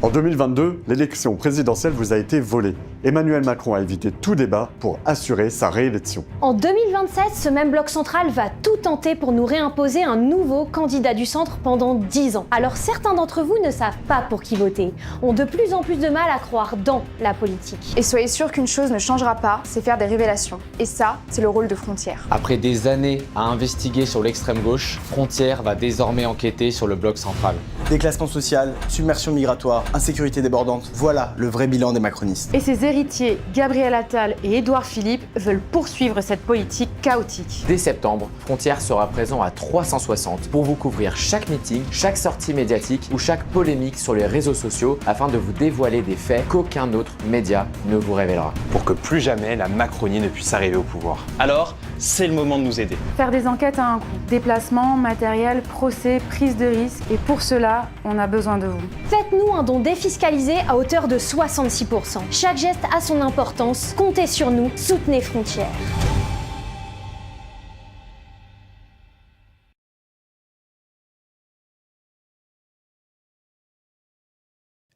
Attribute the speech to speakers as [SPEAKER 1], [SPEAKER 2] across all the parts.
[SPEAKER 1] En 2022, l'élection présidentielle vous a été volée. Emmanuel Macron a évité tout débat pour assurer sa réélection.
[SPEAKER 2] En 2027, ce même bloc central va tout tenter pour nous réimposer un nouveau candidat du centre pendant 10 ans. Alors certains d'entre vous ne savent pas pour qui voter, ont de plus en plus de mal à croire dans la politique.
[SPEAKER 3] Et soyez sûr qu'une chose ne changera pas, c'est faire des révélations. Et ça, c'est le rôle de Frontières.
[SPEAKER 4] Après des années à investiguer sur l'extrême gauche, Frontières va désormais enquêter sur le bloc central.
[SPEAKER 5] Déclassement social, submersion migratoire, insécurité débordante, voilà le vrai bilan des macronistes.
[SPEAKER 6] Et ses héritiers, Gabriel Attal et Édouard Philippe, veulent poursuivre cette politique chaotique.
[SPEAKER 4] Dès septembre, Frontières sera présent à 360 pour vous couvrir chaque meeting, chaque sortie médiatique ou chaque polémique sur les réseaux sociaux afin de vous dévoiler des faits qu'aucun autre média ne vous révélera.
[SPEAKER 7] Pour que plus jamais la Macronie ne puisse arriver au pouvoir. Alors, c'est le moment de nous aider.
[SPEAKER 6] Faire des enquêtes a un coût. Déplacement, matériel, procès, prise de risque. Et pour cela, on a besoin de vous.
[SPEAKER 2] Faites-nous un don défiscalisé à hauteur de 66%. Chaque geste a son importance. Comptez sur nous. Soutenez Frontières.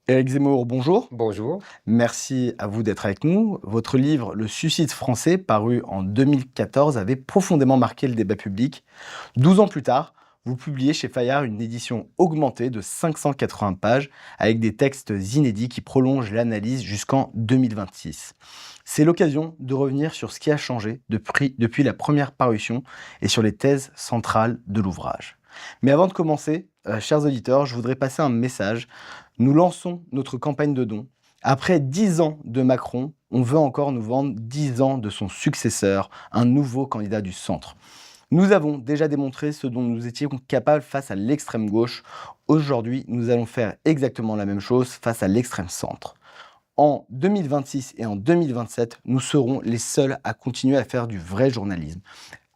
[SPEAKER 5] Éric Zemmour, bonjour.
[SPEAKER 8] Bonjour.
[SPEAKER 5] Merci à vous d'être avec nous. Votre livre « Le suicide français », paru en 2014, avait profondément marqué le débat public. 12 ans plus tard, vous publiez chez Fayard une édition augmentée de 580 pages avec des textes inédits qui prolongent l'analyse jusqu'en 2026. C'est l'occasion de revenir sur ce qui a changé depuis la première parution et sur les thèses centrales de l'ouvrage. Mais avant de commencer, chers auditeurs, je voudrais passer un message. Nous lançons notre campagne de dons. Après 10 ans de Macron, on veut encore nous vendre 10 ans de son successeur, un nouveau candidat du centre. Nous avons déjà démontré ce dont nous étions capables face à l'extrême gauche. Aujourd'hui, nous allons faire exactement la même chose face à l'extrême centre. En 2026 et en 2027, nous serons les seuls à continuer à faire du vrai journalisme,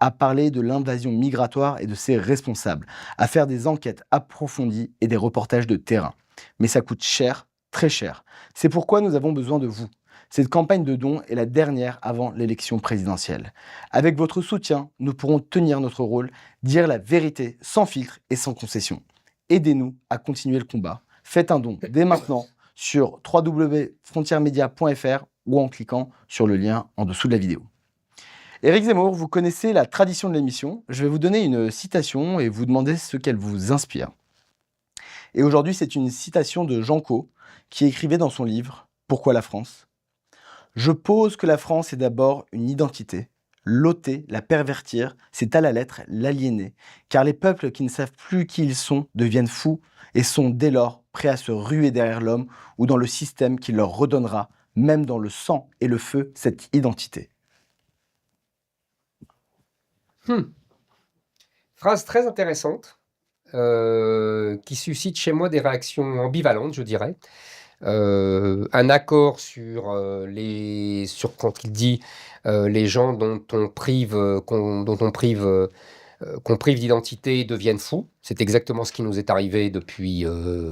[SPEAKER 5] à parler de l'invasion migratoire et de ses responsables, à faire des enquêtes approfondies et des reportages de terrain. Mais ça coûte cher, très cher. C'est pourquoi nous avons besoin de vous. Cette campagne de dons est la dernière avant l'élection présidentielle. Avec votre soutien, nous pourrons tenir notre rôle, dire la vérité sans filtre et sans concession. Aidez-nous à continuer le combat. Faites un don dès maintenant sur www.frontieresmedia.fr ou en cliquant sur le lien en dessous de la vidéo. Éric Zemmour, vous connaissez la tradition de l'émission. Je vais vous donner une citation et vous demander ce qu'elle vous inspire. Et aujourd'hui, c'est une citation de Jean Cau qui écrivait dans son livre « Pourquoi la France ?» « Je pose que la France est d'abord une identité. L'ôter, la pervertir, c'est à la lettre l'aliéner. Car les peuples qui ne savent plus qui ils sont deviennent fous et sont dès lors prêts à se ruer derrière l'homme ou dans le système qui leur redonnera, même dans le sang et le feu, cette identité. »
[SPEAKER 8] Phrase très intéressante qui suscite chez moi des réactions ambivalentes, je dirais. Un accord sur quand il dit les gens qu'on prive d'identité deviennent fous. C'est exactement ce qui nous est arrivé depuis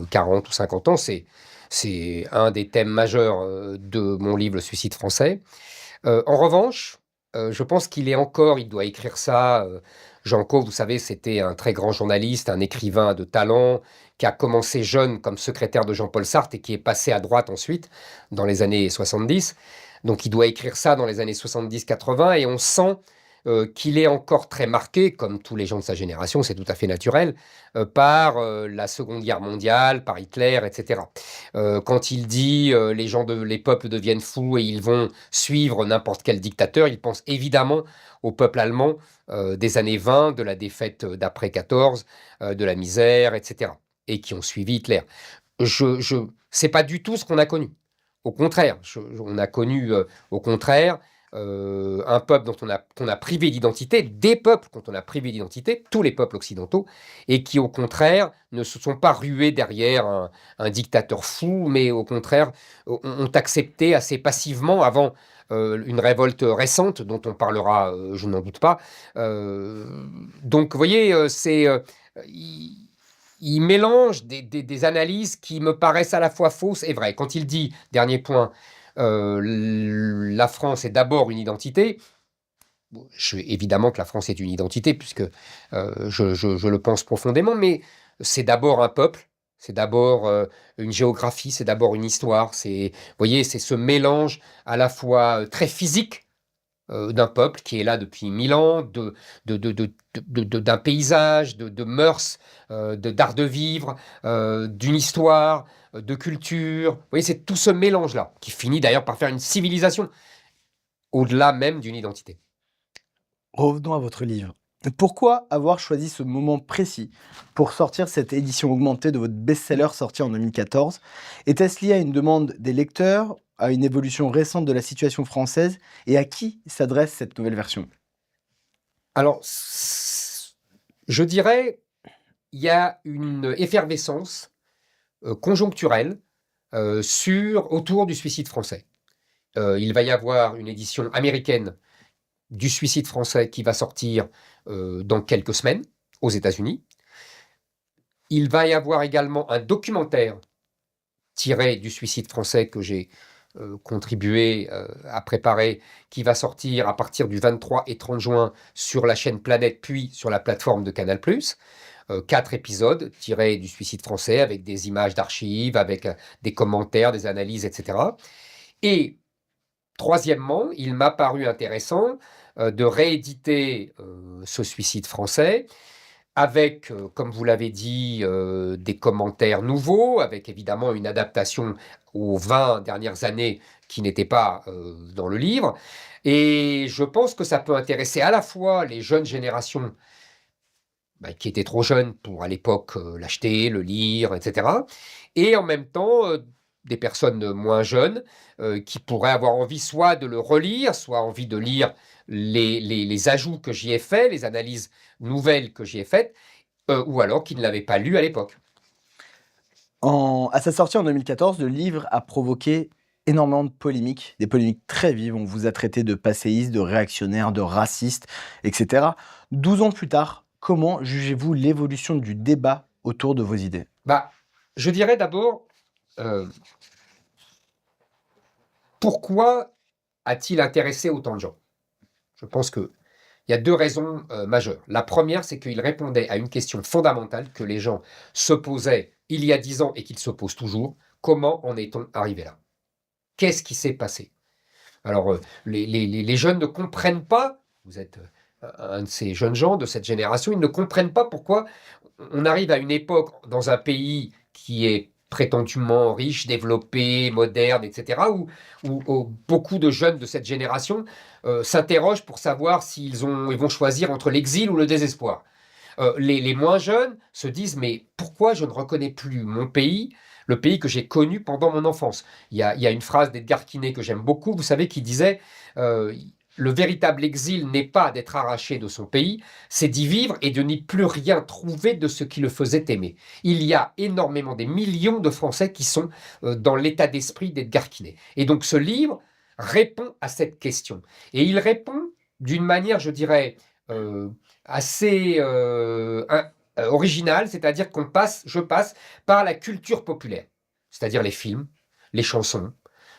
[SPEAKER 8] 40 ou 50 ans. C'est un des thèmes majeurs de mon livre Le suicide français. En revanche, je pense il doit écrire ça. Jean Cau, vous savez, c'était un très grand journaliste, un écrivain de talent, qui a commencé jeune comme secrétaire de Jean-Paul Sartre et qui est passé à droite ensuite, dans les années 70. Donc il doit écrire ça dans les années 70-80 et on sent qu'il est encore très marqué, comme tous les gens de sa génération, c'est tout à fait naturel, par la Seconde Guerre mondiale, par Hitler, etc. Quand il dit les peuples deviennent fous et ils vont suivre n'importe quel dictateur, il pense évidemment au peuple allemand des années 20, de la défaite d'après 14, de la misère, etc. et qui ont suivi Hitler. C'est pas du tout ce qu'on a connu. Au contraire, on a connu au contraire un peuple qu'on a privé d'identité, des peuples dont on a privé d'identité, tous les peuples occidentaux, et qui au contraire ne se sont pas rués derrière un dictateur fou, mais au contraire ont accepté assez passivement avant une révolte récente dont on parlera, je n'en doute pas. Donc vous voyez, il mélange des analyses qui me paraissent à la fois fausses et vraies. Quand il dit, dernier point, la France est d'abord une identité, évidemment que la France est une identité, puisque je le pense profondément, mais c'est d'abord un peuple, c'est d'abord une géographie, c'est d'abord une histoire. Vous voyez, c'est ce mélange à la fois très physique d'un peuple qui est là depuis 1000 ans, d'un paysage, de mœurs, d'art de vivre, d'une histoire, de culture. Vous voyez, c'est tout ce mélange-là qui finit d'ailleurs par faire une civilisation, au-delà même d'une identité.
[SPEAKER 5] Revenons à votre livre. Pourquoi avoir choisi ce moment précis pour sortir cette édition augmentée de votre best-seller sorti en 2014? Était-ce lié à une demande des lecteurs, à une évolution récente de la situation française, et à qui s'adresse cette nouvelle version?
[SPEAKER 8] Alors, je dirais, il y a une effervescence conjoncturelle autour du suicide français. Il va y avoir une édition américaine du suicide français qui va sortir dans quelques semaines aux États-Unis. Il va y avoir également un documentaire tiré du suicide français que j'ai contribué à préparer, qui va sortir à partir du 23 et 30 juin sur la chaîne Planète, puis sur la plateforme de Canal+. 4 épisodes tirés du suicide français avec des images d'archives, avec des commentaires, des analyses, etc. Et troisièmement, il m'a paru intéressant de rééditer ce suicide français avec, comme vous l'avez dit, des commentaires nouveaux, avec évidemment une adaptation aux 20 dernières années qui n'était pas dans le livre. Et je pense que ça peut intéresser à la fois les jeunes générations qui étaient trop jeunes pour, à l'époque, l'acheter, le lire, etc. Et en même temps, des personnes moins jeunes qui pourraient avoir envie soit de le relire, soit envie de lire les ajouts que j'y ai faits, les analyses nouvelles que j'y ai faites, ou alors qui ne l'avaient pas lu à l'époque.
[SPEAKER 5] À sa sortie en 2014, le livre a provoqué énormément de polémiques, des polémiques très vives. On vous a traité de passéiste, de réactionnaire, de raciste, etc. 12 ans plus tard, comment jugez-vous l'évolution du débat autour de vos idées?
[SPEAKER 8] Je dirais d'abord, pourquoi a-t-il intéressé autant de gens? Je pense qu'il y a 2 raisons majeures. La première, c'est qu'il répondait à une question fondamentale que les gens se posaient il y a 10 ans et qu'ils se posent toujours. Comment en est-on arrivé là? Qu'est-ce qui s'est passé? Alors, les jeunes ne comprennent pas, vous êtes un de ces jeunes gens de cette génération, ils ne comprennent pas pourquoi on arrive à une époque dans un pays qui est prétendument riche, développé, moderne, etc., où beaucoup de jeunes de cette génération s'interrogent pour savoir ils vont choisir entre l'exil ou le désespoir. Les moins jeunes se disent « mais pourquoi je ne reconnais plus mon pays ?» le pays que j'ai connu pendant mon enfance. Il y a une phrase d'Edgar Quinet que j'aime beaucoup, vous savez, qui disait le véritable exil n'est pas d'être arraché de son pays, c'est d'y vivre et de n'y plus rien trouver de ce qui le faisait aimer. Il y a énormément, des millions de Français qui sont dans l'état d'esprit d'Edgar Quinet. Et donc ce livre répond à cette question. Et il répond d'une manière, je dirais, assez originale, c'est-à-dire je passe par la culture populaire, c'est-à-dire les films, les chansons,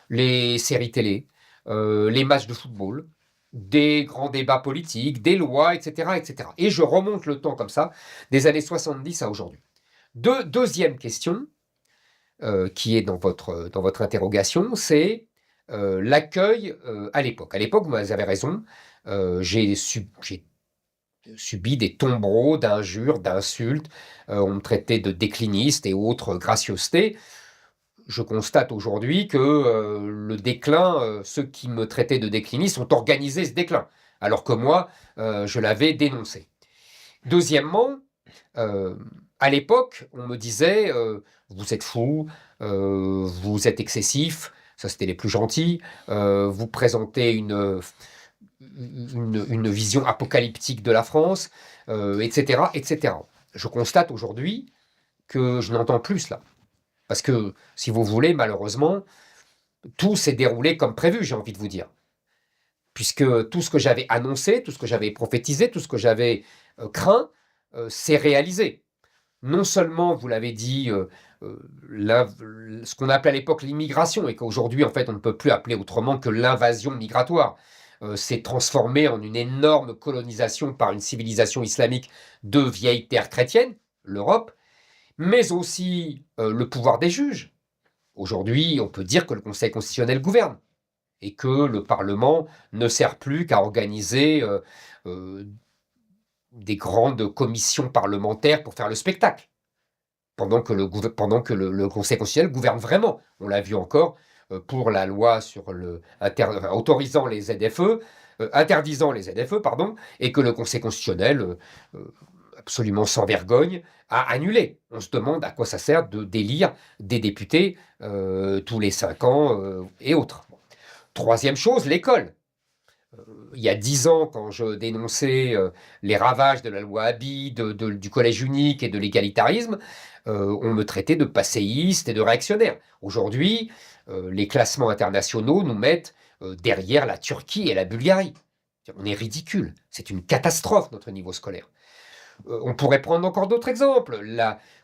[SPEAKER 8] les séries télé, les matchs de football, des grands débats politiques, des lois, etc., etc. Et je remonte le temps comme ça, des années 70 à aujourd'hui. Deuxième question, qui est dans votre interrogation, c'est l'accueil à l'époque. À l'époque, vous avez raison, j'ai subi des tombereaux d'injures, d'insultes, on me traitait de décliniste et autres gracieusetés. Je constate aujourd'hui que le déclin, ceux qui me traitaient de décliniste ont organisé ce déclin, alors que moi, je l'avais dénoncé. Deuxièmement, à l'époque, on me disait vous êtes fou, vous êtes excessif, ça c'était les plus gentils, vous présentez une vision apocalyptique de la France, etc., etc. Je constate aujourd'hui que je n'entends plus cela. Parce que, si vous voulez, malheureusement, tout s'est déroulé comme prévu, j'ai envie de vous dire. Puisque tout ce que j'avais annoncé, tout ce que j'avais prophétisé, tout ce que j'avais craint, s'est réalisé. Non seulement, vous l'avez dit, ce qu'on appelait à l'époque l'immigration, et qu'aujourd'hui, en fait, on ne peut plus appeler autrement que l'invasion migratoire, s'est transformé en une énorme colonisation par une civilisation islamique de vieilles terres chrétiennes, l'Europe, mais aussi le pouvoir des juges. Aujourd'hui, on peut dire que le Conseil constitutionnel gouverne et que le Parlement ne sert plus qu'à organiser des grandes commissions parlementaires pour faire le spectacle, pendant que le Conseil constitutionnel gouverne vraiment. On l'a vu encore pour la loi sur autorisant les ZFE, interdisant les ZFE, pardon, et que le Conseil constitutionnel, absolument sans vergogne, a annulé. On se demande à quoi ça sert de d'élire des députés tous les 5 ans et autres. Troisième chose, l'école. Il y a 10 ans, quand je dénonçais les ravages de la loi Haby, du collège unique et de l'égalitarisme, on me traitait de passéiste et de réactionnaire. Aujourd'hui, les classements internationaux nous mettent derrière la Turquie et la Bulgarie. On est ridicule. C'est une catastrophe, notre niveau scolaire. On pourrait prendre encore d'autres exemples.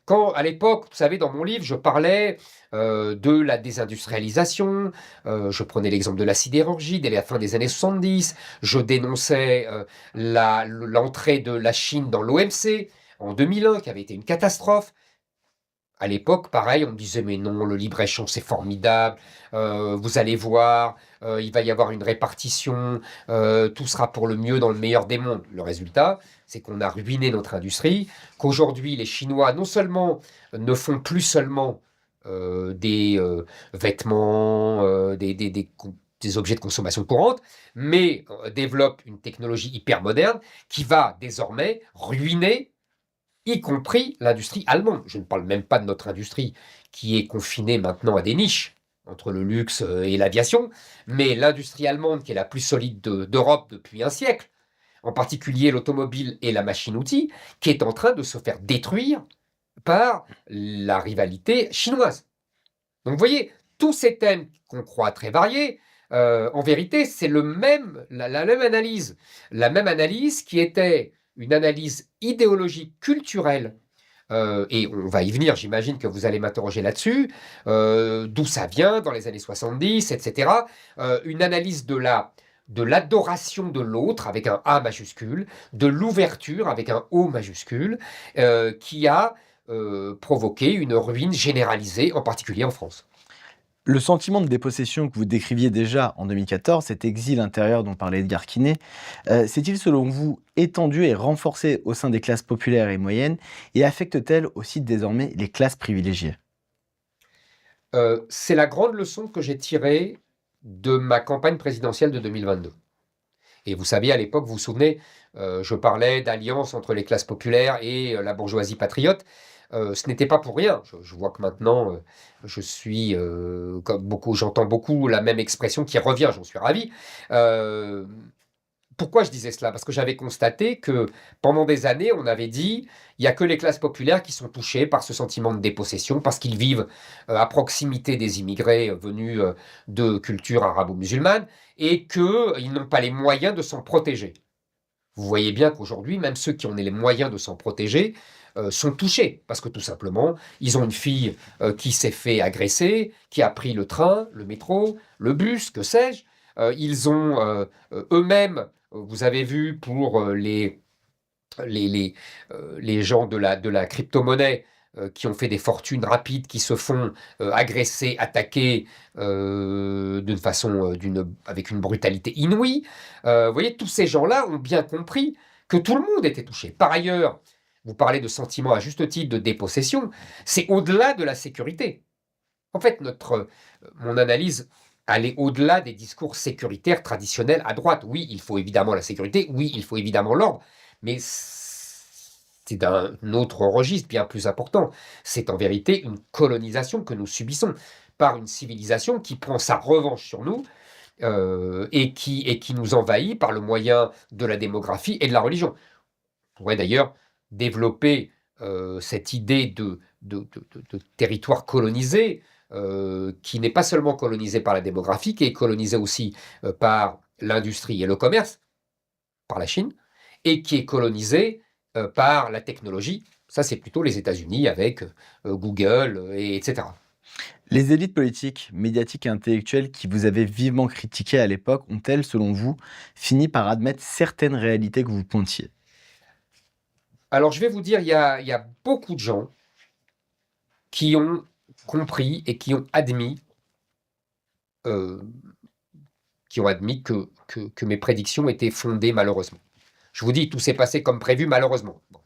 [SPEAKER 8] Quand, à l'époque, vous savez, dans mon livre, je parlais de la désindustrialisation, je prenais l'exemple de la sidérurgie dès la fin des années 70, je dénonçais l'entrée de la Chine dans l'OMC en 2001, qui avait été une catastrophe. À l'époque, pareil, on me disait « mais non, le libre-échange, c'est formidable, vous allez voir, il va y avoir une répartition, tout sera pour le mieux dans le meilleur des mondes ». Le résultat, c'est qu'on a ruiné notre industrie, qu'aujourd'hui, les Chinois, non seulement ne font plus seulement des vêtements, des objets de consommation courante, mais développent une technologie hyper moderne qui va désormais ruiner y compris l'industrie allemande. Je ne parle même pas de notre industrie qui est confinée maintenant à des niches entre le luxe et l'aviation, mais l'industrie allemande qui est la plus solide d'Europe depuis un siècle, en particulier l'automobile et la machine-outil, qui est en train de se faire détruire par la rivalité chinoise. Donc vous voyez, tous ces thèmes qu'on croit très variés, en vérité, c'est la même analyse qui était une analyse idéologique, culturelle, et on va y venir, j'imagine que vous allez m'interroger là-dessus, d'où ça vient dans les années 70, etc. Une analyse de l'adoration de l'autre avec un A majuscule, de l'ouverture avec un O majuscule, qui a provoqué une ruine généralisée, en particulier en France.
[SPEAKER 5] Le sentiment de dépossession que vous décriviez déjà en 2014, cet exil intérieur dont parlait Edgar Quinet, s'est-il selon vous étendu et renforcé au sein des classes populaires et moyennes et affecte-t-elle aussi désormais les classes privilégiées ?
[SPEAKER 8] C'est la grande leçon que j'ai tirée de ma campagne présidentielle de 2022. Et vous saviez, à l'époque, vous vous souvenez, je parlais d'alliance entre les classes populaires et la bourgeoisie patriote. Ce n'était pas pour rien. Je vois que maintenant, je suis, j'entends beaucoup la même expression qui revient, j'en suis ravi. Pourquoi je disais cela ? Parce que j'avais constaté que pendant des années, on avait dit il n'y a que les classes populaires qui sont touchées par ce sentiment de dépossession, parce qu'ils vivent à proximité des immigrés venus de culture arabo-musulmane, et qu'ils n'ont pas les moyens de s'en protéger. Vous voyez bien qu'aujourd'hui, même ceux qui ont les moyens de s'en protéger sont touchés, parce que tout simplement, ils ont une fille qui s'est fait agresser, qui a pris le train, le métro, le bus, que sais-je. Ils ont eux-mêmes, vous avez vu pour les gens de la crypto-monnaie, qui ont fait des fortunes rapides, qui se font agresser, attaquer avec une brutalité inouïe. Vous voyez, tous ces gens-là ont bien compris que tout le monde était touché. Par ailleurs, vous parlez de sentiment à juste titre de dépossession, c'est au-delà de la sécurité. En fait, mon analyse aller au-delà des discours sécuritaires traditionnels à droite. Oui, il faut évidemment la sécurité, oui, il faut évidemment l'ordre, mais c'est d'un autre registre bien plus important. C'est en vérité une colonisation que nous subissons par une civilisation qui prend sa revanche sur nous et qui nous envahit par le moyen de la démographie et de la religion. On pourrait d'ailleurs développer cette idée de territoire colonisé, qui n'est pas seulement colonisé par la démographie, qui est colonisé aussi par l'industrie et le commerce, par la Chine, et qui est colonisé par la technologie. Ça, c'est plutôt les États-Unis avec Google, etc.
[SPEAKER 5] Les élites politiques, médiatiques et intellectuelles qui vous avez vivement critiquées à l'époque ont-elles, selon vous, fini par admettre certaines réalités que vous pointiez ?
[SPEAKER 8] Alors, je vais vous dire, il y a beaucoup de gens qui ont compris et qui ont admis euh, que mes prédictions étaient fondées malheureusement. Je vous dis, tout s'est passé comme prévu malheureusement. Bon.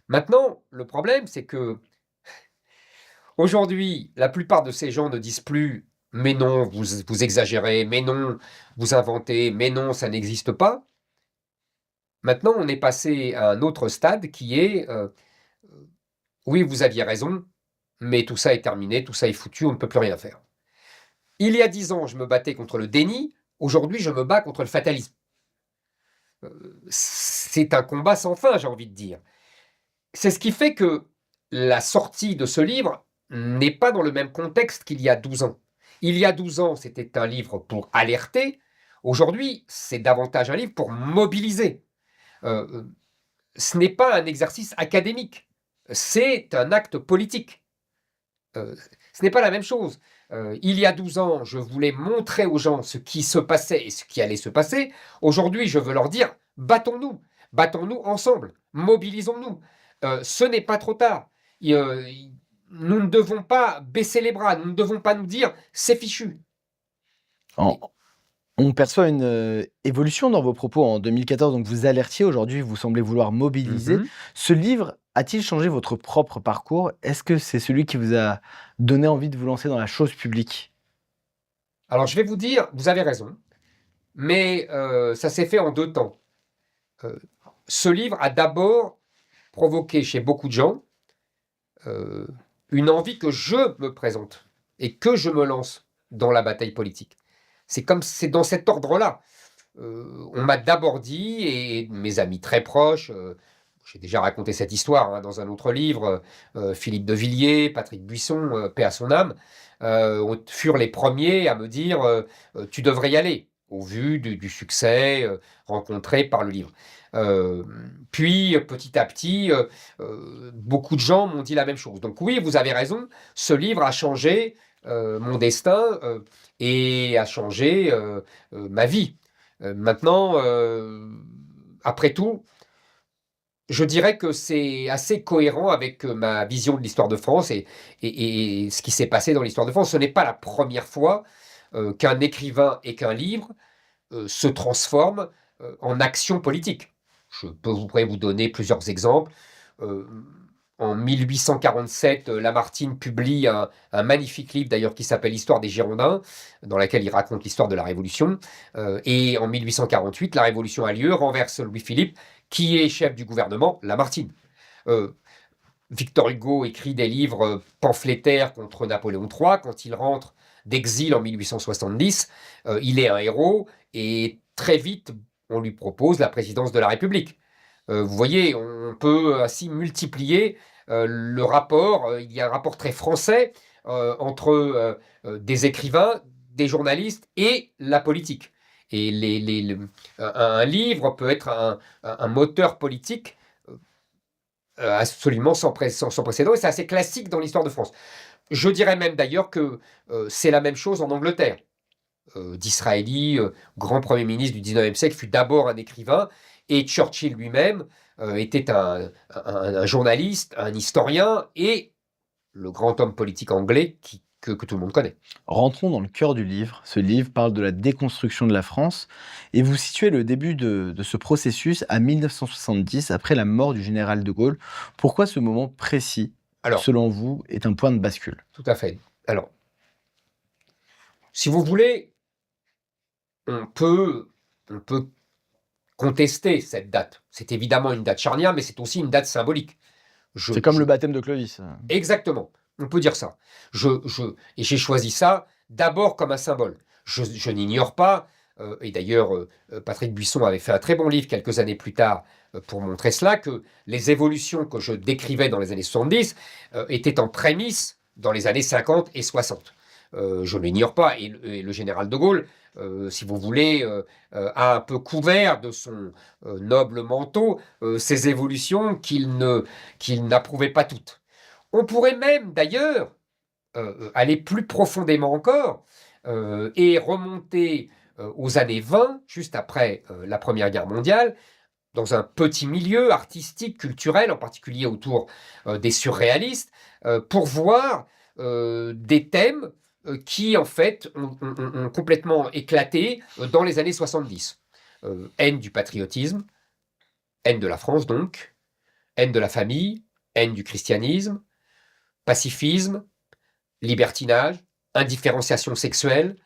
[SPEAKER 8] Maintenant, le problème, c'est que aujourd'hui, la plupart de ces gens ne disent plus « mais non, vous exagérez, mais non, vous inventez, mais non, ça n'existe pas ». Maintenant, on est passé à un autre stade qui est oui, vous aviez raison, mais tout ça est terminé, tout ça est foutu, on ne peut plus rien faire. Il y a 10 ans, je me battais contre le déni, aujourd'hui, je me bats contre le fatalisme. C'est un combat sans fin, j'ai envie de dire. C'est ce qui fait que la sortie de ce livre n'est pas dans le même contexte qu'il y a 12 ans. Il y a 12 ans, c'était un livre pour alerter. Aujourd'hui, c'est davantage un livre pour mobiliser. Ce n'est pas un exercice académique, c'est un acte politique. Ce n'est pas la même chose. Il y a 12 ans, je voulais montrer aux gens ce qui se passait et ce qui allait se passer. Aujourd'hui, je veux leur dire, battons-nous ensemble, mobilisons-nous. Ce n'est pas trop tard. Nous ne devons pas baisser les bras, nous ne devons pas nous dire, c'est fichu.
[SPEAKER 5] On perçoit une évolution dans vos propos. En 2014, donc vous alertiez, aujourd'hui vous semblez vouloir mobiliser. Ce livre a-t-il changé votre propre parcours? Est-ce que c'est celui qui vous a donné envie de vous lancer dans la chose publique?
[SPEAKER 8] Alors je vais vous dire, vous avez raison, mais ça s'est fait en 2 temps. Ce livre a d'abord provoqué chez beaucoup de gens une envie que je me présente et que je me lance dans la bataille politique. C'est dans cet ordre-là. On m'a d'abord dit, et mes amis très proches, j'ai déjà raconté cette histoire dans un autre livre, Philippe de Villiers, Patrick Buisson, paix à son âme, furent les premiers à me dire tu devrais y aller, au vu du succès rencontré par le livre. Puis, petit à petit, beaucoup de gens m'ont dit la même chose. Donc oui, vous avez raison, ce livre a changé mon destin et a changé ma vie. Maintenant, après tout, je dirais que c'est assez cohérent avec ma vision de l'histoire de France et ce qui s'est passé dans l'histoire de France. Ce n'est pas la première fois qu'un écrivain et qu'un livre se transforment en action politique. Je pourrais vous donner plusieurs exemples. En 1847, Lamartine publie un magnifique livre d'ailleurs qui s'appelle L'Histoire des Girondins, dans laquelle il raconte l'histoire de la Révolution. Et en 1848, la Révolution a lieu, renverse Louis-Philippe, qui est chef du gouvernement, Lamartine. Victor Hugo écrit des livres pamphlétaires contre Napoléon III. Quand il rentre d'exil en 1870, il est un héros et très vite, on lui propose la présidence de la République. Vous voyez, on peut ainsi multiplier le rapport. Il y a un rapport très français entre des écrivains, des journalistes et la politique. Et un livre peut être un moteur politique absolument sans précédent. Et c'est assez classique dans l'histoire de France. Je dirais même d'ailleurs que c'est la même chose en Angleterre. Disraeli, grand Premier ministre du 19e siècle, fut d'abord un écrivain. Et Churchill lui-même était un journaliste, un historien et le grand homme politique anglais que tout le monde connaît.
[SPEAKER 5] Rentrons dans le cœur du livre. Ce livre parle de la déconstruction de la France et vous situez le début de ce processus à 1970, après la mort du général de Gaulle. Pourquoi ce moment précis, selon vous, est un point de bascule?
[SPEAKER 8] Tout à fait. Alors, si vous voulez, on peut contester cette date. C'est évidemment une date charnière, mais c'est aussi une date symbolique.
[SPEAKER 5] C'est comme le baptême de Clovis.
[SPEAKER 8] Exactement, on peut dire ça. Et j'ai choisi ça d'abord comme un symbole. Je n'ignore pas, et d'ailleurs Patrick Buisson avait fait un très bon livre quelques années plus tard pour montrer cela, que les évolutions que je décrivais dans les années 70 étaient en prémisse dans les années 50 et 60. Je ne l'ignore pas, et le général de Gaulle, si vous voulez, a un peu couvert de son noble manteau ces évolutions qu'il n'approuvait pas toutes. On pourrait même d'ailleurs aller plus profondément encore et remonter aux années 20, juste après la Première Guerre mondiale, dans un petit milieu artistique, culturel, en particulier autour des surréalistes, pour voir des thèmes qui, en fait, ont complètement éclaté dans les années 70. Haine du patriotisme, haine de la France donc, haine de la famille, haine du christianisme, pacifisme, libertinage, indifférenciation sexuelle.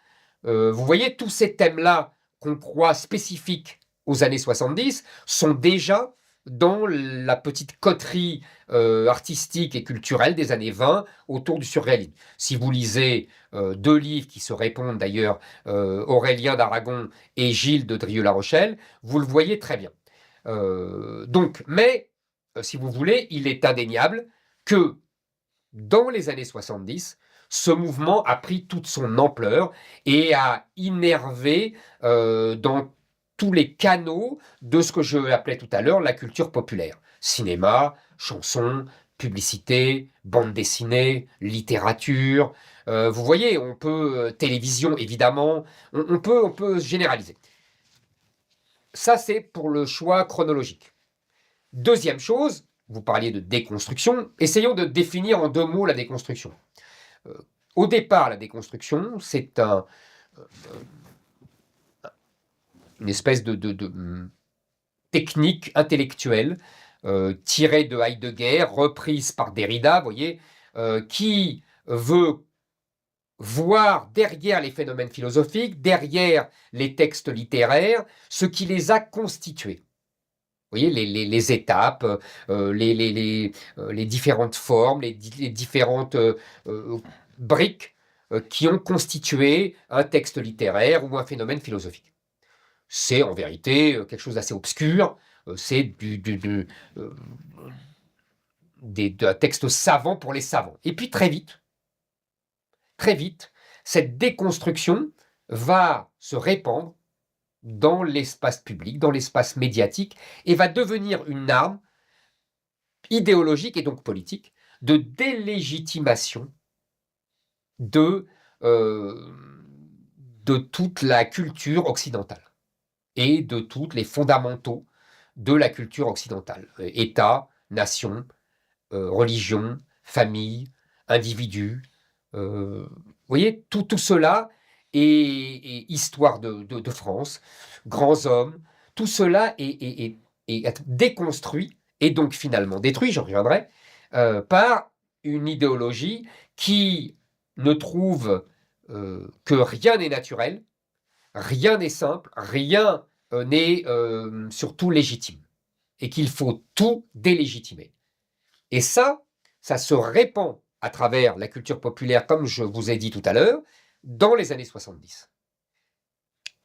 [SPEAKER 8] Vous voyez, tous ces thèmes-là qu'on croit spécifiques aux années 70 sont déjà dans la petite coterie artistique et culturelle des années 20 autour du surréalisme. Si vous lisez deux livres qui se répondent d'ailleurs, Aurélien d'Aragon et Gilles de Drieux-La Rochelle, vous le voyez très bien. Mais, si vous voulez, il est indéniable que dans les années 70, ce mouvement a pris toute son ampleur et a innervé dans tous les canaux de ce que je appelais tout à l'heure la culture populaire. Cinéma, chansons, publicité, bande dessinée, littérature. Vous voyez, on peut, télévision évidemment, on peut généraliser. Ça, c'est pour le choix chronologique. Deuxième chose, vous parliez de déconstruction, essayons de définir en deux mots la déconstruction. Au départ, la déconstruction, c'est une espèce de technique intellectuelle tirée de Heidegger, reprise par Derrida, vous voyez, qui veut voir derrière les phénomènes philosophiques, derrière les textes littéraires, ce qui les a constitués. Vous voyez, les étapes, les différentes formes, les différentes briques qui ont constitué un texte littéraire ou un phénomène philosophique. C'est en vérité quelque chose d'assez obscur, c'est un texte savant pour les savants. Et puis très vite, cette déconstruction va se répandre dans l'espace public, dans l'espace médiatique, et va devenir une arme idéologique et donc politique de délégitimation de toute la culture occidentale et de tous les fondamentaux de la culture occidentale. État, nation, religion, famille, individu. Vous voyez, tout cela et histoire de France, grands hommes, tout cela est déconstruit et donc finalement détruit, j'en reviendrai, par une idéologie qui ne trouve que rien n'est naturel, rien n'est simple, rien n'est surtout légitime, et qu'il faut tout délégitimer. Et ça se répand à travers la culture populaire, comme je vous ai dit tout à l'heure, dans les années 70.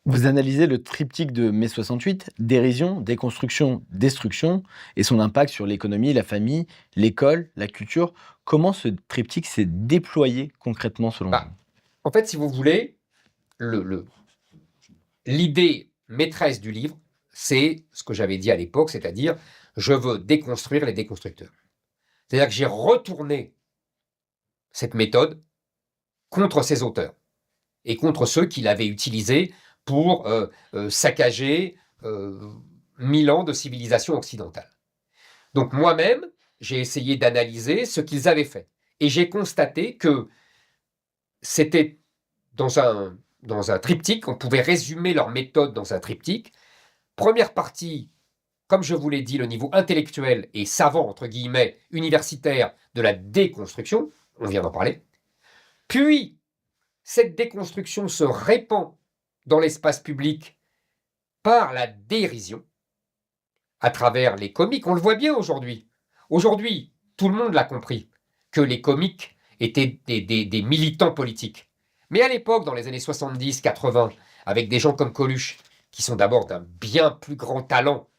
[SPEAKER 5] Vous analysez le triptyque de mai 68, dérision, déconstruction, destruction, et son impact sur l'économie, la famille, l'école, la culture. Comment ce triptyque s'est déployé concrètement selon vous?
[SPEAKER 8] En fait, si vous voulez, l'idée maîtresse du livre, c'est ce que j'avais dit à l'époque, c'est-à-dire je veux déconstruire les déconstructeurs. C'est-à-dire que j'ai retourné cette méthode contre ses auteurs et contre ceux qui l'avaient utilisée pour saccager 1000 ans de civilisation occidentale. Donc moi-même, j'ai essayé d'analyser ce qu'ils avaient fait. Et j'ai constaté que c'était dans un triptyque, on pouvait résumer leur méthode dans un triptyque. Première partie, comme je vous l'ai dit, le niveau intellectuel et savant, entre guillemets, universitaire de la déconstruction, on vient d'en parler. Puis, cette déconstruction se répand dans l'espace public par la dérision, à travers les comiques. On le voit bien aujourd'hui. Aujourd'hui, tout le monde l'a compris, que les comiques étaient des militants politiques. Mais à l'époque, dans les années 70-80, avec des gens comme Coluche, qui sont d'abord d'un bien plus grand talent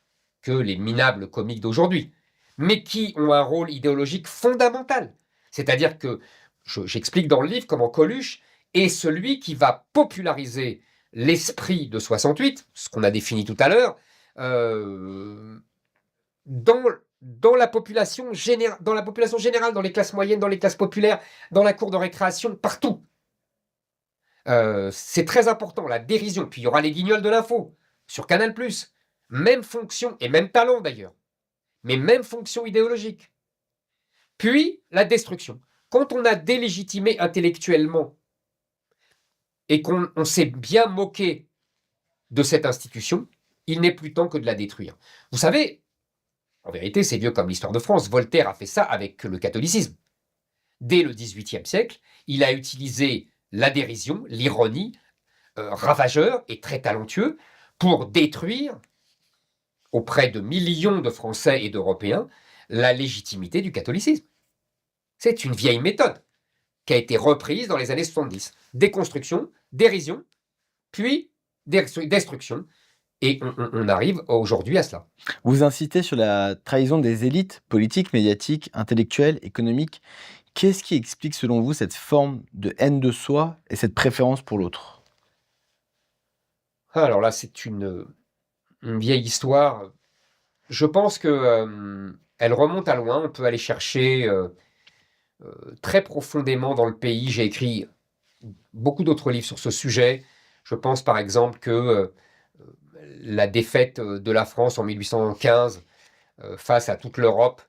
[SPEAKER 8] que les minables comiques d'aujourd'hui, mais qui ont un rôle idéologique fondamental. C'est-à-dire que, j'explique dans le livre comment Coluche est celui qui va populariser l'esprit de 68, ce qu'on a défini tout à l'heure, dans la population générale, dans les classes moyennes, dans les classes populaires, dans la cour de récréation, partout. C'est très important, la dérision. Puis il y aura les guignols de l'info, sur Canal+. même fonction, et même talent d'ailleurs, mais même fonction idéologique. Puis la destruction. Quand on a délégitimé intellectuellement et qu'on s'est bien moqué de cette institution, il n'est plus temps que de la détruire. Vous savez, en vérité, c'est vieux comme l'histoire de France. Voltaire a fait ça avec le catholicisme. Dès le XVIIIe siècle, il a utilisé la dérision, l'ironie, ravageur et très talentueux, pour détruire, auprès de millions de Français et d'Européens, la légitimité du catholicisme. C'est une vieille méthode qui a été reprise dans les années 70. Déconstruction, dérision, puis destruction. Et on arrive aujourd'hui à cela.
[SPEAKER 5] Vous incitez sur la trahison des élites politiques, médiatiques, intellectuelles, économiques. Qu'est-ce qui explique selon vous cette forme de haine de soi et cette préférence pour l'autre?
[SPEAKER 8] Alors là, c'est une vieille histoire. Je pense que elle remonte à loin. On peut aller chercher très profondément dans le pays. J'ai écrit beaucoup d'autres livres sur ce sujet. Je pense par exemple que la défaite de la France en 1815 face à toute l'Europe,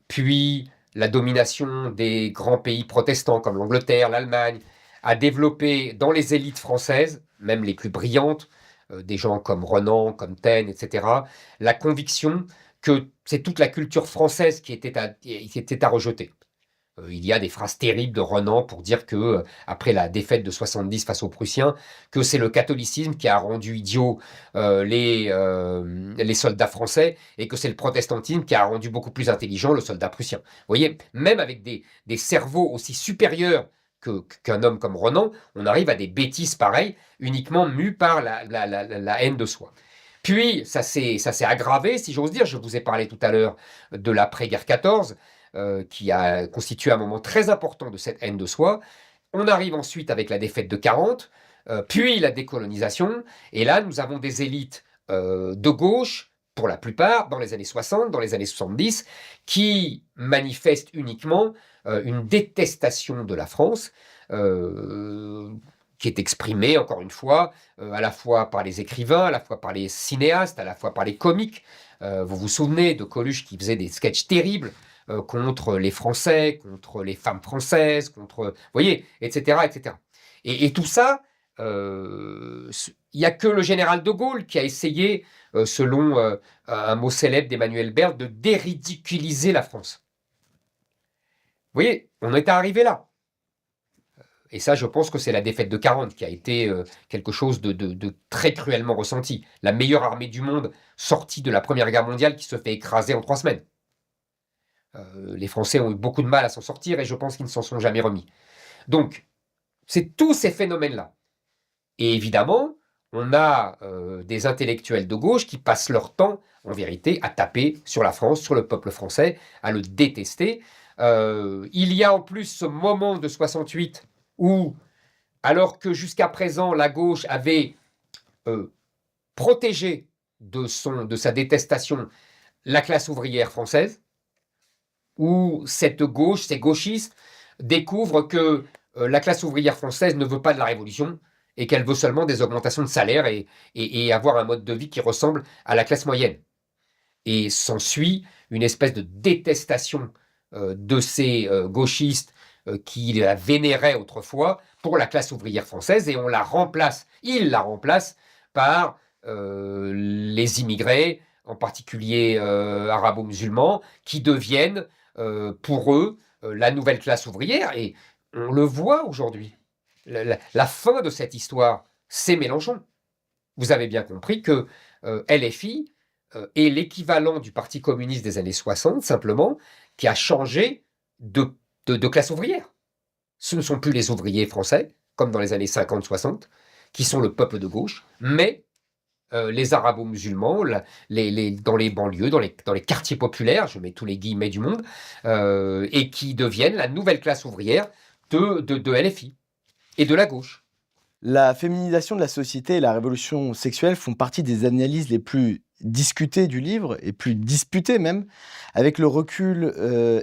[SPEAKER 8] puis la domination des grands pays protestants comme l'Angleterre, l'Allemagne, a développé dans les élites françaises, même les plus brillantes, des gens comme Renan, comme Taine, etc., la conviction que c'est toute la culture française qui était à rejeter. Il y a des phrases terribles de Renan pour dire que, après la défaite de 70 face aux Prussiens, que c'est le catholicisme qui a rendu idiots les soldats français et que c'est le protestantisme qui a rendu beaucoup plus intelligent le soldat prussien. Vous voyez, même avec des cerveaux aussi supérieurs qu'un homme comme Renan, on arrive à des bêtises pareilles, uniquement mues par la haine de soi. Puis, ça s'est aggravé, si j'ose dire. Je vous ai parlé tout à l'heure de l'après-guerre 14, qui a constitué un moment très important de cette haine de soi. On arrive ensuite avec la défaite de 40, puis la décolonisation, et là nous avons des élites de gauche, pour la plupart, dans les années 60, dans les années 70, qui manifestent uniquement une détestation de la France, qui est exprimée, encore une fois, à la fois par les écrivains, à la fois par les cinéastes, à la fois par les comiques. Vous vous souvenez de Coluche qui faisait des sketchs terribles contre les Français, contre les femmes françaises, contre, vous voyez, etc., etc. Et tout ça, il n'y a que le général de Gaulle qui a essayé, selon un mot célèbre d'Emmanuel Berle, de déridiculiser la France. Vous voyez, on est arrivé là. Et ça, je pense que c'est la défaite de 40 qui a été quelque chose de très cruellement ressenti. La meilleure armée du monde sortie de la Première Guerre mondiale qui se fait écraser en 3 semaines. Les Français ont eu beaucoup de mal à s'en sortir et je pense qu'ils ne s'en sont jamais remis. Donc, c'est tous ces phénomènes-là. Et évidemment, on a des intellectuels de gauche qui passent leur temps, en vérité, à taper sur la France, sur le peuple français, à le détester. Il y a en plus ce moment de 68 où, alors que jusqu'à présent, la gauche avait protégé de sa détestation la classe ouvrière française, où cette gauche, ces gauchistes, découvrent que la classe ouvrière française ne veut pas de la révolution et qu'elle veut seulement des augmentations de salaire et avoir un mode de vie qui ressemble à la classe moyenne. Et s'ensuit une espèce de détestation de ces gauchistes qui la vénéraient autrefois pour la classe ouvrière française, et ils la remplacent par les immigrés, en particulier arabo-musulmans, qui deviennent pour eux la nouvelle classe ouvrière. Et on le voit aujourd'hui. La fin de cette histoire, c'est Mélenchon. Vous avez bien compris que LFI est l'équivalent du Parti communiste des années 60, simplement, qui a changé de classe ouvrière. Ce ne sont plus les ouvriers français, comme dans les années 50-60, qui sont le peuple de gauche, mais les arabo-musulmans, dans les banlieues, dans les quartiers populaires, je mets tous les guillemets du monde, et qui deviennent la nouvelle classe ouvrière de LFI et de la gauche.
[SPEAKER 5] La féminisation de la société et la révolution sexuelle font partie des analyses les plus discutées du livre, et plus disputées même. Avec le recul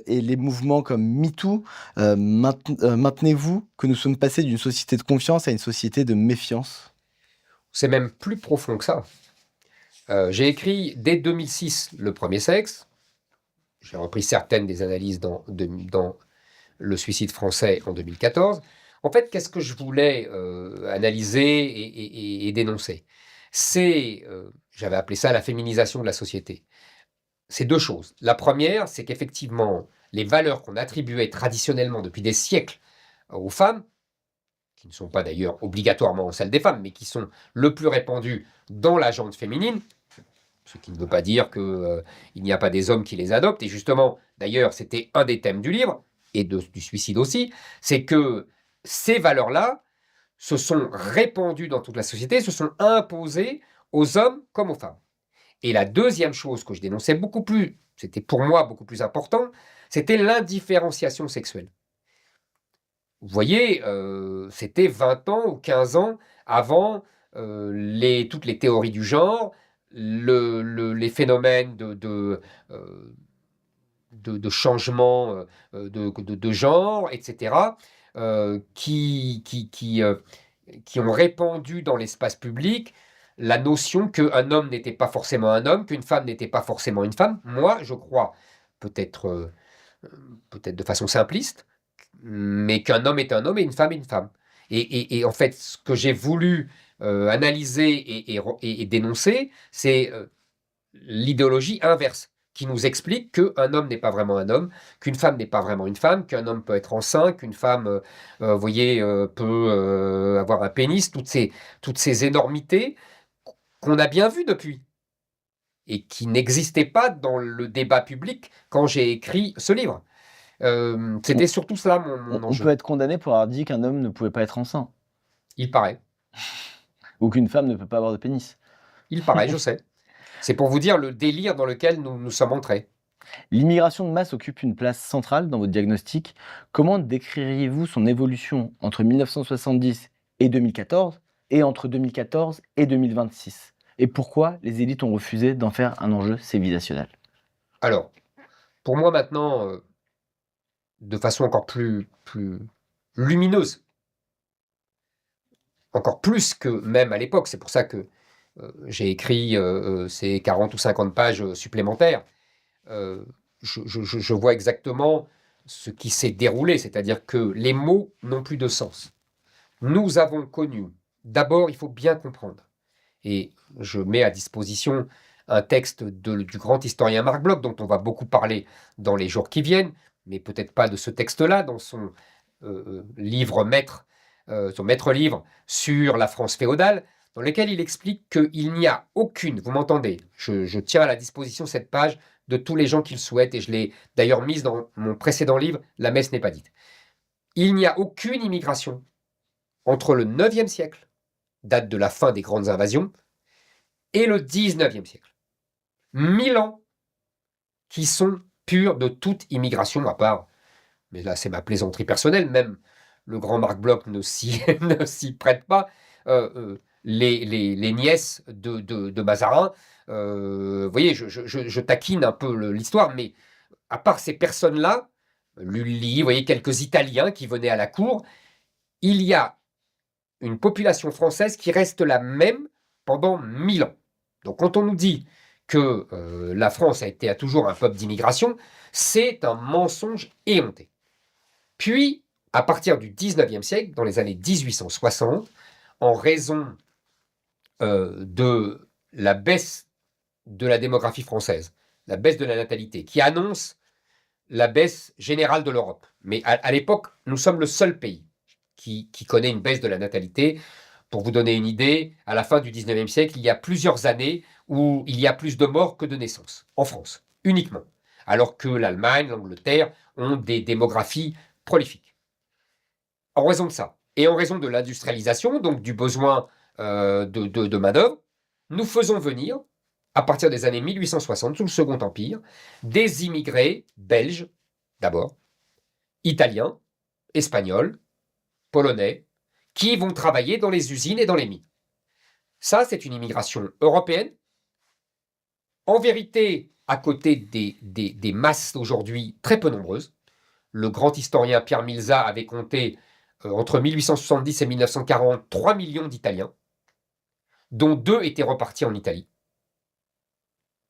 [SPEAKER 5] et les mouvements comme MeToo, maintenez-vous que nous sommes passés d'une société de confiance à une société de méfiance?
[SPEAKER 8] C'est même plus profond que ça. J'ai écrit dès 2006 Le premier sexe. J'ai repris certaines des analyses dans Le suicide français en 2014. En fait, qu'est-ce que je voulais analyser et dénoncer? J'avais appelé ça la féminisation de la société. C'est deux choses. La première, c'est qu'effectivement, les valeurs qu'on attribuait traditionnellement depuis des siècles aux femmes, qui ne sont pas d'ailleurs obligatoirement celles des femmes, mais qui sont le plus répandues dans la gente féminine, ce qui ne veut pas dire qu'il n'y a pas des hommes qui les adoptent. Et justement, d'ailleurs, c'était un des thèmes du livre, et du suicide aussi, c'est que ces valeurs-là se sont répandues dans toute la société, se sont imposées aux hommes comme aux femmes. Et la deuxième chose que je dénonçais c'était pour moi beaucoup plus important, c'était l'indifférenciation sexuelle. Vous voyez, c'était 20 ans ou 15 ans avant toutes les théories du genre, les phénomènes de changement de genre, etc., qui ont répandu dans l'espace public la notion qu'un homme n'était pas forcément un homme, qu'une femme n'était pas forcément une femme. Moi, je crois, peut-être de façon simpliste, mais qu'un homme est un homme et une femme est une femme. Et en fait, ce que j'ai voulu analyser et dénoncer, c'est l'idéologie inverse, qui nous explique qu'un homme n'est pas vraiment un homme, qu'une femme n'est pas vraiment une femme, qu'un homme peut être enceint, qu'une femme, vous voyez, peut avoir un pénis, toutes ces énormités qu'on a bien vues depuis, et qui n'existaient pas dans le débat public quand j'ai écrit ce livre. C'était surtout cela mon
[SPEAKER 5] On
[SPEAKER 8] enjeu.
[SPEAKER 5] peut être condamné pour avoir dit qu'un homme ne pouvait pas être enceint.
[SPEAKER 8] Il paraît.
[SPEAKER 5] Ou qu'une femme ne peut pas avoir de pénis.
[SPEAKER 8] Il paraît, je sais. C'est pour vous dire le délire dans lequel nous sommes entrés.
[SPEAKER 5] L'immigration de masse occupe une place centrale dans votre diagnostic. Comment décririez-vous son évolution entre 1970 et 2014 et entre 2014 et 2026? Et pourquoi les élites ont refusé d'en faire un enjeu civilisationnel?
[SPEAKER 8] Alors, pour moi maintenant, de façon encore plus lumineuse, encore plus que même à l'époque, c'est pour ça que j'ai écrit ces 40 ou 50 pages supplémentaires, je vois exactement ce qui s'est déroulé, c'est-à-dire que les mots n'ont plus de sens. Nous avons connu, d'abord il faut bien comprendre, et je mets à disposition un texte du grand historien Marc Bloch, dont on va beaucoup parler dans les jours qui viennent, mais peut-être pas de ce texte-là, dans son livre maître, son maître-livre sur la France féodale, dans lequel il explique qu'il n'y a aucune, vous m'entendez, je tiens à la disposition cette page de tous les gens qui le souhaitent, et je l'ai d'ailleurs mise dans mon précédent livre, La messe n'est pas dite. Il n'y a aucune immigration entre le 9e siècle, date de la fin des grandes invasions, et le 19e siècle. 1000 ans qui sont purs de toute immigration, à part, mais là c'est ma plaisanterie personnelle, même le grand Marc Bloch ne s'y prête pas, les nièces de Mazarin. Vous voyez, je taquine un peu l'histoire, mais à part ces personnes-là, Lully, vous voyez, quelques Italiens qui venaient à la cour, il y a une population française qui reste la même pendant 1000 ans. Donc quand on nous dit que la France a toujours un peuple d'immigration, c'est un mensonge éhonté. Puis, à partir du 19e siècle, dans les années 1860, en raison de la baisse de la démographie française, la baisse de la natalité, qui annonce la baisse générale de l'Europe. Mais à l'époque, nous sommes le seul pays qui connaît une baisse de la natalité. Pour vous donner une idée, à la fin du 19e siècle, il y a plusieurs années où il y a plus de morts que de naissances, en France, uniquement. Alors que l'Allemagne, l'Angleterre ont des démographies prolifiques. En raison de ça, et en raison de l'industrialisation, donc du besoin de main-d'œuvre, nous faisons venir, à partir des années 1860, sous le Second Empire, des immigrés belges, d'abord, italiens, espagnols, polonais, qui vont travailler dans les usines et dans les mines. Ça, c'est une immigration européenne. En vérité, à côté des masses d'aujourd'hui très peu nombreuses, le grand historien Pierre Milza avait compté entre 1870 et 1940 3 millions d'Italiens, dont 2 étaient repartis en Italie.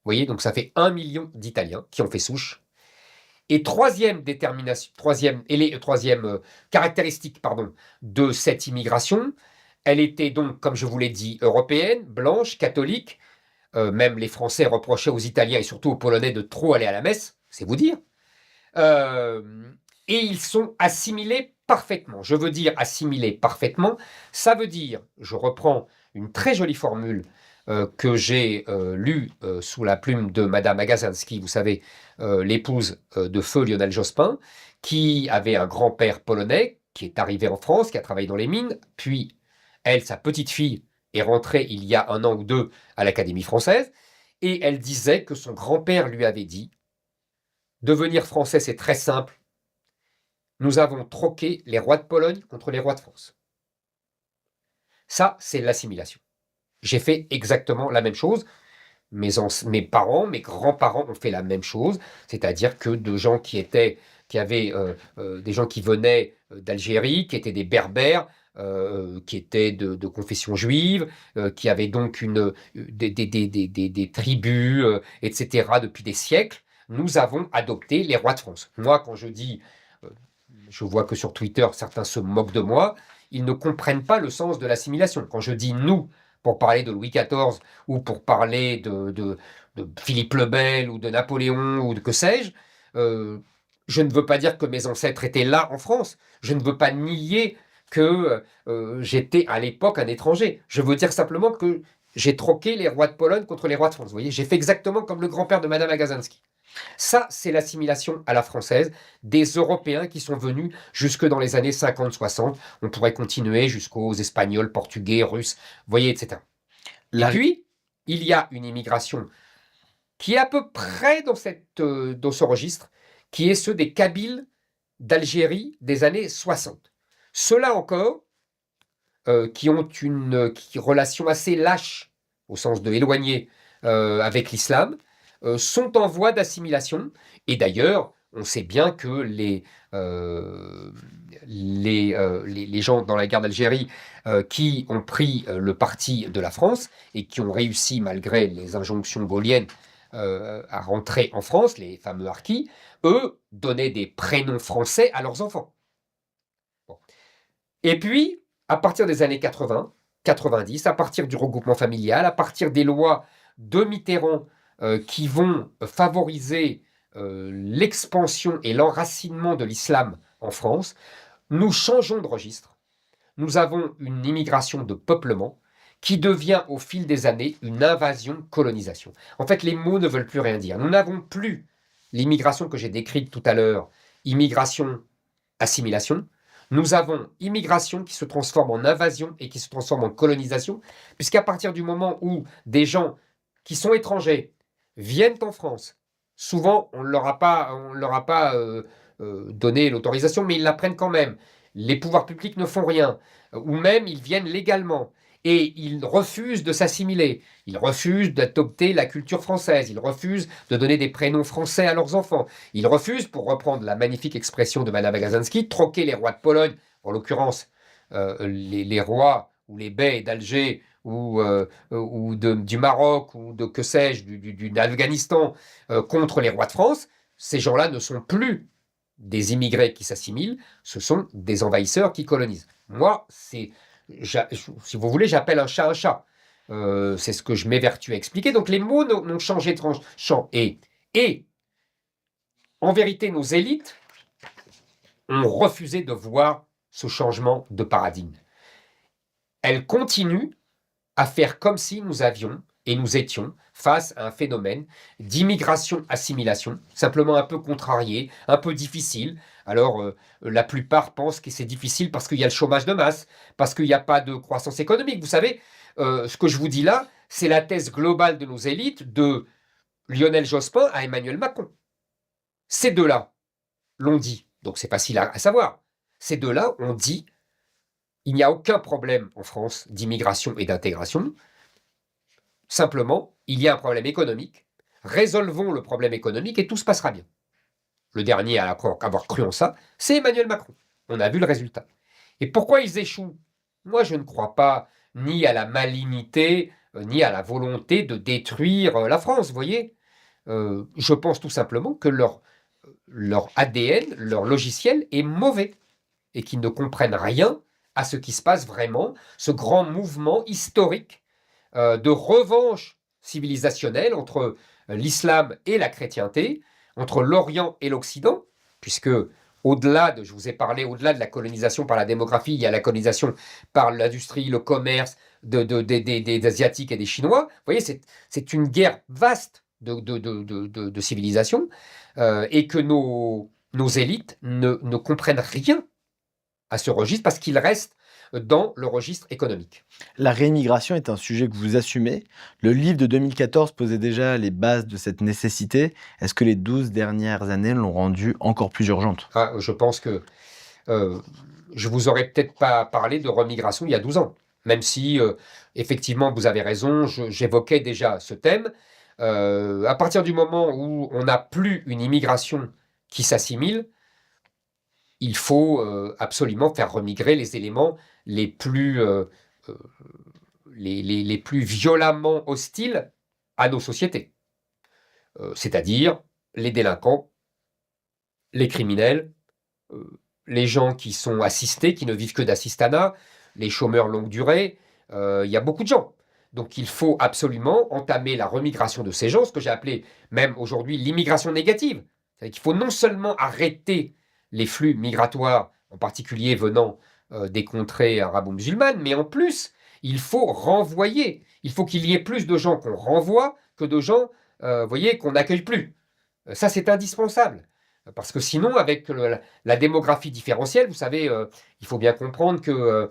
[SPEAKER 8] voyez, donc ça fait 1 million d'Italiens qui ont fait souche. Et troisième caractéristique de cette immigration, elle était donc, comme je vous l'ai dit, européenne, blanche, catholique. Même les Français reprochaient aux Italiens et surtout aux Polonais de trop aller à la messe, c'est vous dire. Et ils sont assimilés parfaitement. Je veux dire assimilés parfaitement, ça veut dire, je reprends une très jolie formule que j'ai lue sous la plume de Madame Agazansky, vous savez, l'épouse de feu Lionel Jospin, qui avait un grand-père polonais, qui est arrivé en France, qui a travaillé dans les mines, puis elle, sa petite fille, est rentrée il y a 1 an ou 2 à l'Académie française, et elle disait que son grand-père lui avait dit « Devenir français, c'est très simple. Nous avons troqué les rois de Pologne contre les rois de France. » Ça, c'est l'assimilation. J'ai fait exactement la même chose. Mes parents, mes grands-parents ont fait la même chose, c'est-à-dire que des gens qui venaient d'Algérie, qui étaient des berbères, qui étaient de confession juive, qui avaient donc des tribus, etc. depuis des siècles, nous avons adopté les rois de France. Moi, quand je dis, je vois que sur Twitter, certains se moquent de moi, ils ne comprennent pas le sens de l'assimilation. Quand je dis « nous », pour parler de Louis XIV, ou pour parler de Philippe le Bel, ou de Napoléon, ou de que sais-je, je ne veux pas dire que mes ancêtres étaient là en France. Je ne veux pas nier que j'étais à l'époque un étranger. Je veux dire simplement que j'ai troqué les rois de Pologne contre les rois de France. Vous voyez, j'ai fait exactement comme le grand-père de Madame Agazansky. Ça, c'est l'assimilation à la française des Européens qui sont venus jusque dans les années 50-60. On pourrait continuer jusqu'aux Espagnols, Portugais, Russes, vous voyez, etc. Et puis, il y a une immigration qui est à peu près dans ce registre, qui est ceux des Kabyles d'Algérie des années 60. Ceux-là encore, qui ont une relation assez lâche, au sens de éloignée, avec l'islam, sont en voie d'assimilation. Et d'ailleurs, on sait bien que les gens dans la guerre d'Algérie qui ont pris le parti de la France et qui ont réussi, malgré les injonctions gaulliennes, à rentrer en France, les fameux harkis, eux donnaient des prénoms français à leurs enfants. Bon. Et puis, à partir des années 80, 90, à partir du regroupement familial, à partir des lois de Mitterrand qui vont favoriser l'expansion et l'enracinement de l'islam en France, nous changeons de registre. Nous avons une immigration de peuplement qui devient au fil des années une invasion-colonisation. En fait, les mots ne veulent plus rien dire. Nous n'avons plus l'immigration que j'ai décrite tout à l'heure, immigration-assimilation. Nous avons immigration qui se transforme en invasion et qui se transforme en colonisation, puisqu'à partir du moment où des gens qui sont étrangers viennent en France, souvent on ne leur a pas donné l'autorisation, mais ils la prennent quand même. Les pouvoirs publics ne font rien, ou même ils viennent légalement. Et ils refusent de s'assimiler, ils refusent d'adopter la culture française, ils refusent de donner des prénoms français à leurs enfants, ils refusent, pour reprendre la magnifique expression de Madame Agazansky, troquer les rois de Pologne, en l'occurrence les rois ou les bey d'Alger ou du Maroc ou de que sais-je, d'Afghanistan contre les rois de France. Ces gens-là ne sont plus des immigrés qui s'assimilent, ce sont des envahisseurs qui colonisent. Moi, si vous voulez, j'appelle un chat un chat. C'est ce que je m'évertue à expliquer. Donc les mots n'ont changé de champ. Et en vérité, nos élites ont refusé de voir ce changement de paradigme. Elles continuent à faire comme si nous avions et nous étions face à un phénomène d'immigration-assimilation, simplement un peu contrarié, un peu difficile. Alors, la plupart pensent que c'est difficile parce qu'il y a le chômage de masse, parce qu'il n'y a pas de croissance économique. Vous savez, ce que je vous dis là, c'est la thèse globale de nos élites, de Lionel Jospin à Emmanuel Macron. Ces deux-là l'ont dit, donc c'est facile à savoir. Ces deux-là ont dit, il n'y a aucun problème en France d'immigration et d'intégration. Simplement, il y a un problème économique. Résolvons le problème économique et tout se passera bien. Le dernier à avoir cru en ça, c'est Emmanuel Macron. On a vu le résultat. Et pourquoi ils échouent? Moi, je ne crois pas ni à la malignité, ni à la volonté de détruire la France, vous voyez. Je pense tout simplement que leur ADN, leur logiciel est mauvais et qu'ils ne comprennent rien à ce qui se passe vraiment, ce grand mouvement historique de revanche civilisationnelle entre l'islam et la chrétienté, entre l'Orient et l'Occident, puisque je vous ai parlé, au-delà de la colonisation par la démographie, il y a la colonisation par l'industrie, le commerce des Asiatiques et des Chinois. Vous voyez, c'est une guerre vaste de civilisation et que nos élites ne comprennent rien à ce registre parce qu'il reste dans le registre économique.
[SPEAKER 5] La réimmigration est un sujet que vous assumez. Le livre de 2014 posait déjà les bases de cette nécessité. Est-ce que les 12 dernières années l'ont rendue encore plus urgente?
[SPEAKER 8] Je pense que je vous aurais peut-être pas parlé de remigration il y a 12 ans, même si effectivement vous avez raison, j'évoquais déjà ce thème. À partir du moment où on n'a plus une immigration qui s'assimile, il faut absolument faire remigrer les éléments les plus violemment hostiles à nos sociétés. C'est-à-dire les délinquants, les criminels, les gens qui sont assistés, qui ne vivent que d'assistanat, les chômeurs longue durée, il y a beaucoup de gens. Donc il faut absolument entamer la remigration de ces gens, ce que j'ai appelé même aujourd'hui l'immigration négative. C'est-à-dire qu'il faut non seulement arrêter les flux migratoires, en particulier venant des contrées arabo-musulmanes, mais en plus, il faut renvoyer. Il faut qu'il y ait plus de gens qu'on renvoie que de gens qu'on n'accueille plus. Ça, c'est indispensable. Parce que sinon, avec la démographie différentielle, vous savez, il faut bien comprendre que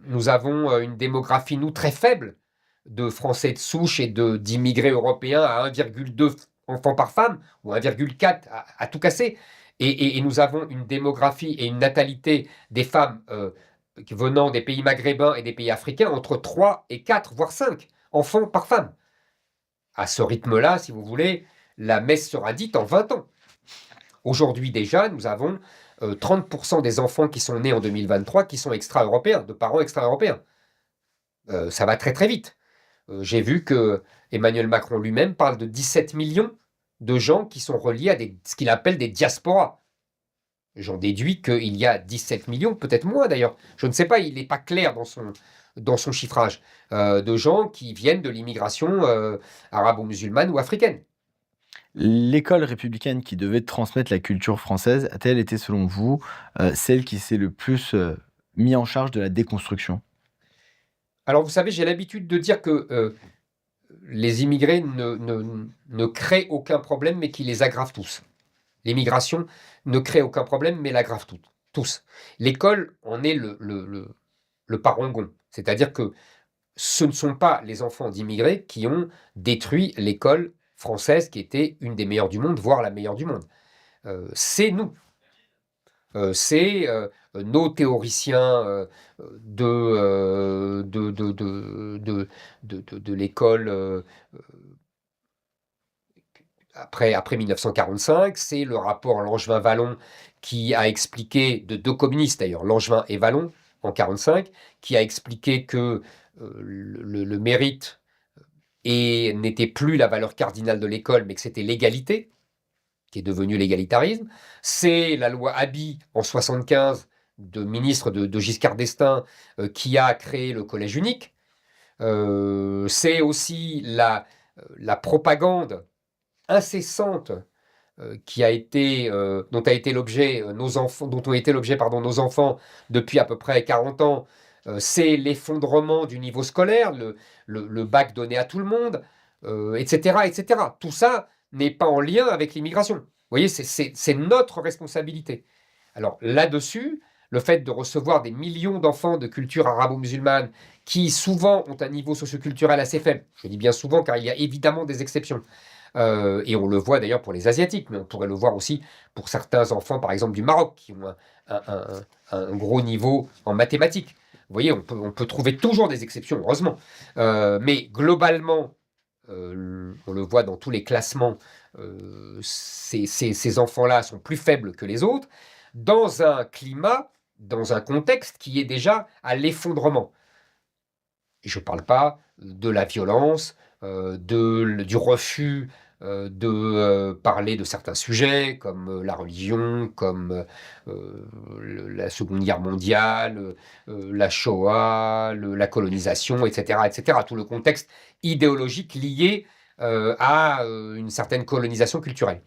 [SPEAKER 8] nous avons une démographie, nous, très faible de Français de souche et d'immigrés européens à 1,2 enfants par femme, ou 1,4 à tout casser. Et nous avons une démographie et une natalité des femmes venant des pays maghrébins et des pays africains entre 3 et 4, voire 5 enfants par femme. À ce rythme-là, si vous voulez, la messe sera dite en 20 ans. Aujourd'hui déjà, nous avons 30% des enfants qui sont nés en 2023 qui sont extra-européens, de parents extra-européens. Ça va très très vite. J'ai vu que Emmanuel Macron lui-même parle de 17 millions de gens qui sont reliés à ce qu'il appelle des diasporas. J'en déduis qu'il y a 17 millions, peut-être moins d'ailleurs, je ne sais pas, il n'est pas clair dans son chiffrage, de gens qui viennent de l'immigration arabo-musulmane ou africaine.
[SPEAKER 5] L'école républicaine qui devait transmettre la culture française a-t-elle été, selon vous, celle qui s'est le plus mis en charge de la déconstruction?
[SPEAKER 8] Alors vous savez, j'ai l'habitude de dire que les immigrés ne créent aucun problème, mais qui les aggravent tous. L'immigration ne crée aucun problème, mais l'aggrave tous. L'école en est le parangon. C'est-à-dire que ce ne sont pas les enfants d'immigrés qui ont détruit l'école française, qui était une des meilleures du monde, voire la meilleure du monde. C'est nous. C'est nos théoriciens de l'école après 1945, c'est le rapport Langevin-Vallon qui a expliqué, de deux communistes d'ailleurs, Langevin et Vallon, en 1945, qui a expliqué que le mérite n'était plus la valeur cardinale de l'école, mais que c'était l'égalité, qui est devenu l'égalitarisme. C'est la loi Haby en 1975, de ministre de Giscard d'Estaing, qui a créé le collège unique. C'est aussi la propagande incessante dont ont été l'objet nos enfants depuis à peu près 40 ans. C'est l'effondrement du niveau scolaire, le bac donné à tout le monde, etc., etc. Tout ça n'est pas en lien avec l'immigration. Vous voyez, c'est notre responsabilité. Alors là-dessus, le fait de recevoir des millions d'enfants de culture arabo-musulmane qui souvent ont un niveau socioculturel assez faible, je dis bien souvent car il y a évidemment des exceptions, et on le voit d'ailleurs pour les Asiatiques, mais on pourrait le voir aussi pour certains enfants, par exemple du Maroc, qui ont un gros niveau en mathématiques. Vous voyez, on peut trouver toujours des exceptions, heureusement. Mais globalement, on le voit dans tous les classements, ces enfants-là sont plus faibles que les autres, dans un climat, dans un contexte qui est déjà à l'effondrement. Et je ne parle pas de la violence, du refus de parler de certains sujets comme la religion, comme la Seconde Guerre mondiale, la Shoah, la colonisation, etc., etc. Tout le contexte idéologique lié à une certaine colonisation culturelle.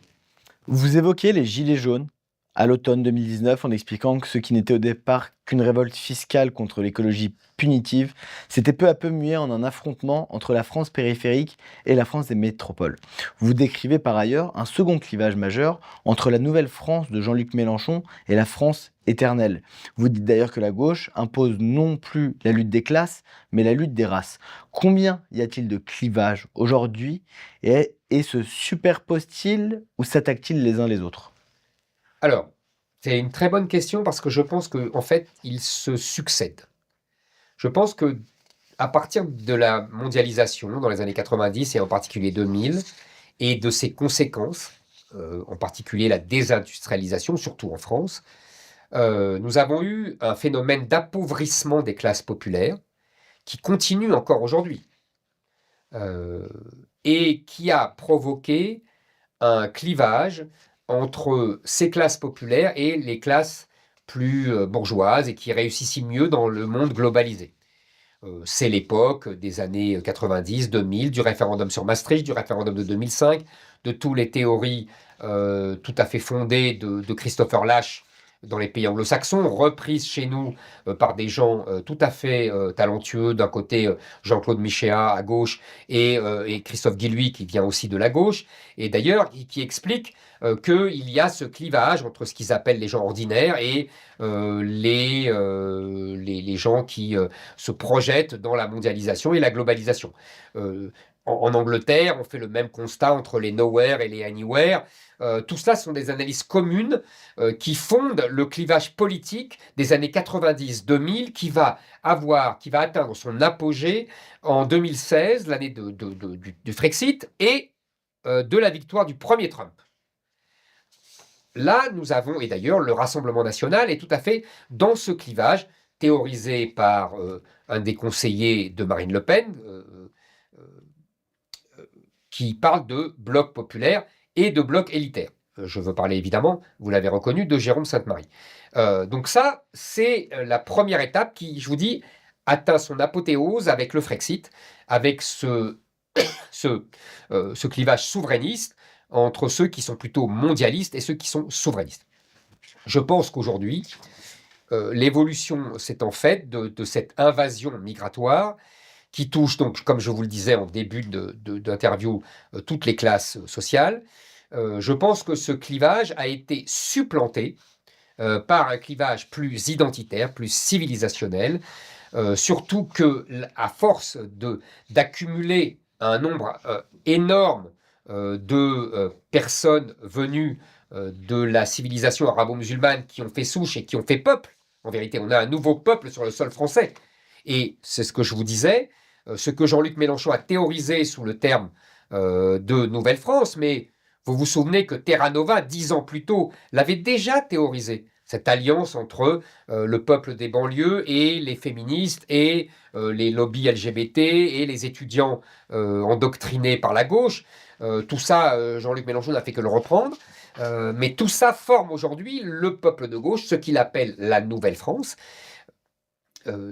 [SPEAKER 5] Vous évoquez les Gilets jaunes à l'automne 2019 en expliquant que ce qui n'était au départ qu'une révolte fiscale contre l'écologie punitive s'était peu à peu mué en un affrontement entre la France périphérique et la France des métropoles. Vous décrivez par ailleurs un second clivage majeur entre la nouvelle France de Jean-Luc Mélenchon et la France éternelle. Vous dites d'ailleurs que la gauche impose non plus la lutte des classes, mais la lutte des races. Combien y a-t-il de clivages aujourd'hui et se superposent-ils ou s'attaquent-ils les uns les autres?
[SPEAKER 8] Alors, c'est une très bonne question parce que je pense qu'en fait, ils se succèdent. Je pense que à partir de la mondialisation dans les années 90 et en particulier 2000 et de ses conséquences, en particulier la désindustrialisation, surtout en France, nous avons eu un phénomène d'appauvrissement des classes populaires qui continue encore aujourd'hui et qui a provoqué un clivage entre ces classes populaires et les classes plus bourgeoises et qui réussissent mieux dans le monde globalisé. C'est l'époque des années 90, 2000, du référendum sur Maastricht, du référendum de 2005, de toutes les théories tout à fait fondées de Christopher Lasch dans les pays anglo-saxons, reprises chez nous par des gens tout à fait talentueux, d'un côté Jean-Claude Michéa à gauche et Christophe Guilluy qui vient aussi de la gauche, et d'ailleurs qui explique qu'il y a ce clivage entre ce qu'ils appellent les gens ordinaires et les gens qui se projettent dans la mondialisation et la globalisation. En Angleterre, on fait le même constat entre les nowhere et les anywhere. Tout cela sont des analyses communes qui fondent le clivage politique des années 90-2000 qui va atteindre son apogée en 2016, l'année du Frexit et de la victoire du premier Trump. Là, nous avons, et d'ailleurs, le Rassemblement national est tout à fait dans ce clivage, théorisé par un des conseillers de Marine Le Pen, qui parle de bloc populaire et de bloc élitaire. Je veux parler évidemment, vous l'avez reconnu, de Jérôme Sainte-Marie. Donc ça, c'est la première étape qui, je vous dis, atteint son apothéose avec le Frexit, avec ce clivage souverainiste entre ceux qui sont plutôt mondialistes et ceux qui sont souverainistes. Je pense qu'aujourd'hui, l'évolution s'est en fait de cette invasion migratoire qui touche donc, comme je vous le disais en début d'interview, toutes les classes sociales. Je pense que ce clivage a été supplanté par un clivage plus identitaire, plus civilisationnel, surtout qu'à force d'accumuler un nombre énorme de personnes venues de la civilisation arabo-musulmane qui ont fait souche et qui ont fait peuple. En vérité, on a un nouveau peuple sur le sol français. Et c'est ce que je vous disais, ce que Jean-Luc Mélenchon a théorisé sous le terme de Nouvelle-France, mais vous vous souvenez que Terra Nova, 10 ans plus tôt, l'avait déjà théorisé. Cette alliance entre le peuple des banlieues et les féministes et les lobbies LGBT et les étudiants endoctrinés par la gauche. Tout ça, Jean-Luc Mélenchon n'a fait que le reprendre. Mais tout ça forme aujourd'hui le peuple de gauche, ce qu'il appelle la Nouvelle-France.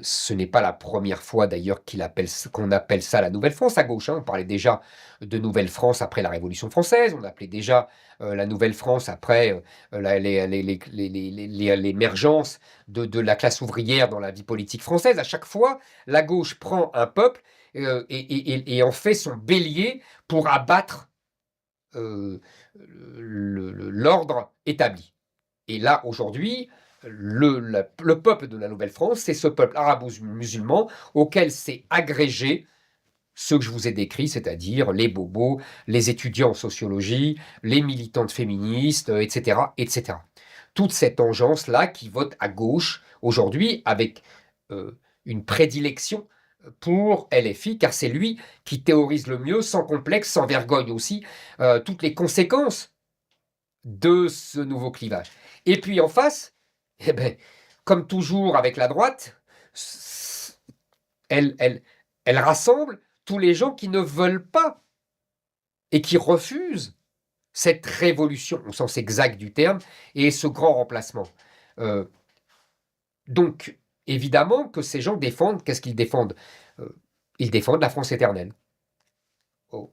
[SPEAKER 8] Ce n'est pas la première fois d'ailleurs qu'on appelle ça la Nouvelle-France à gauche. On parlait déjà de Nouvelle-France après la Révolution française, on appelait déjà la Nouvelle-France après l'émergence de la classe ouvrière dans la vie politique française. À chaque fois, la gauche prend un peuple et en fait son bélier pour abattre l'ordre établi. Et là, aujourd'hui, le peuple de la Nouvelle-France, c'est ce peuple arabo-musulman auquel s'est agrégé ceux que je vous ai décrits, c'est-à-dire les bobos, les étudiants en sociologie, les militantes féministes, etc., etc. Toute cette engeance-là qui vote à gauche aujourd'hui avec une prédilection pour LFI, car c'est lui qui théorise le mieux, sans complexe, sans vergogne aussi, toutes les conséquences de ce nouveau clivage. Et puis en face, eh ben, comme toujours avec la droite, elle rassemble tous les gens qui ne veulent pas et qui refusent cette révolution, au sens exact du terme, et ce grand remplacement. Donc, évidemment que ces gens défendent, qu'est-ce qu'ils défendent? Ils défendent la France éternelle. Oh,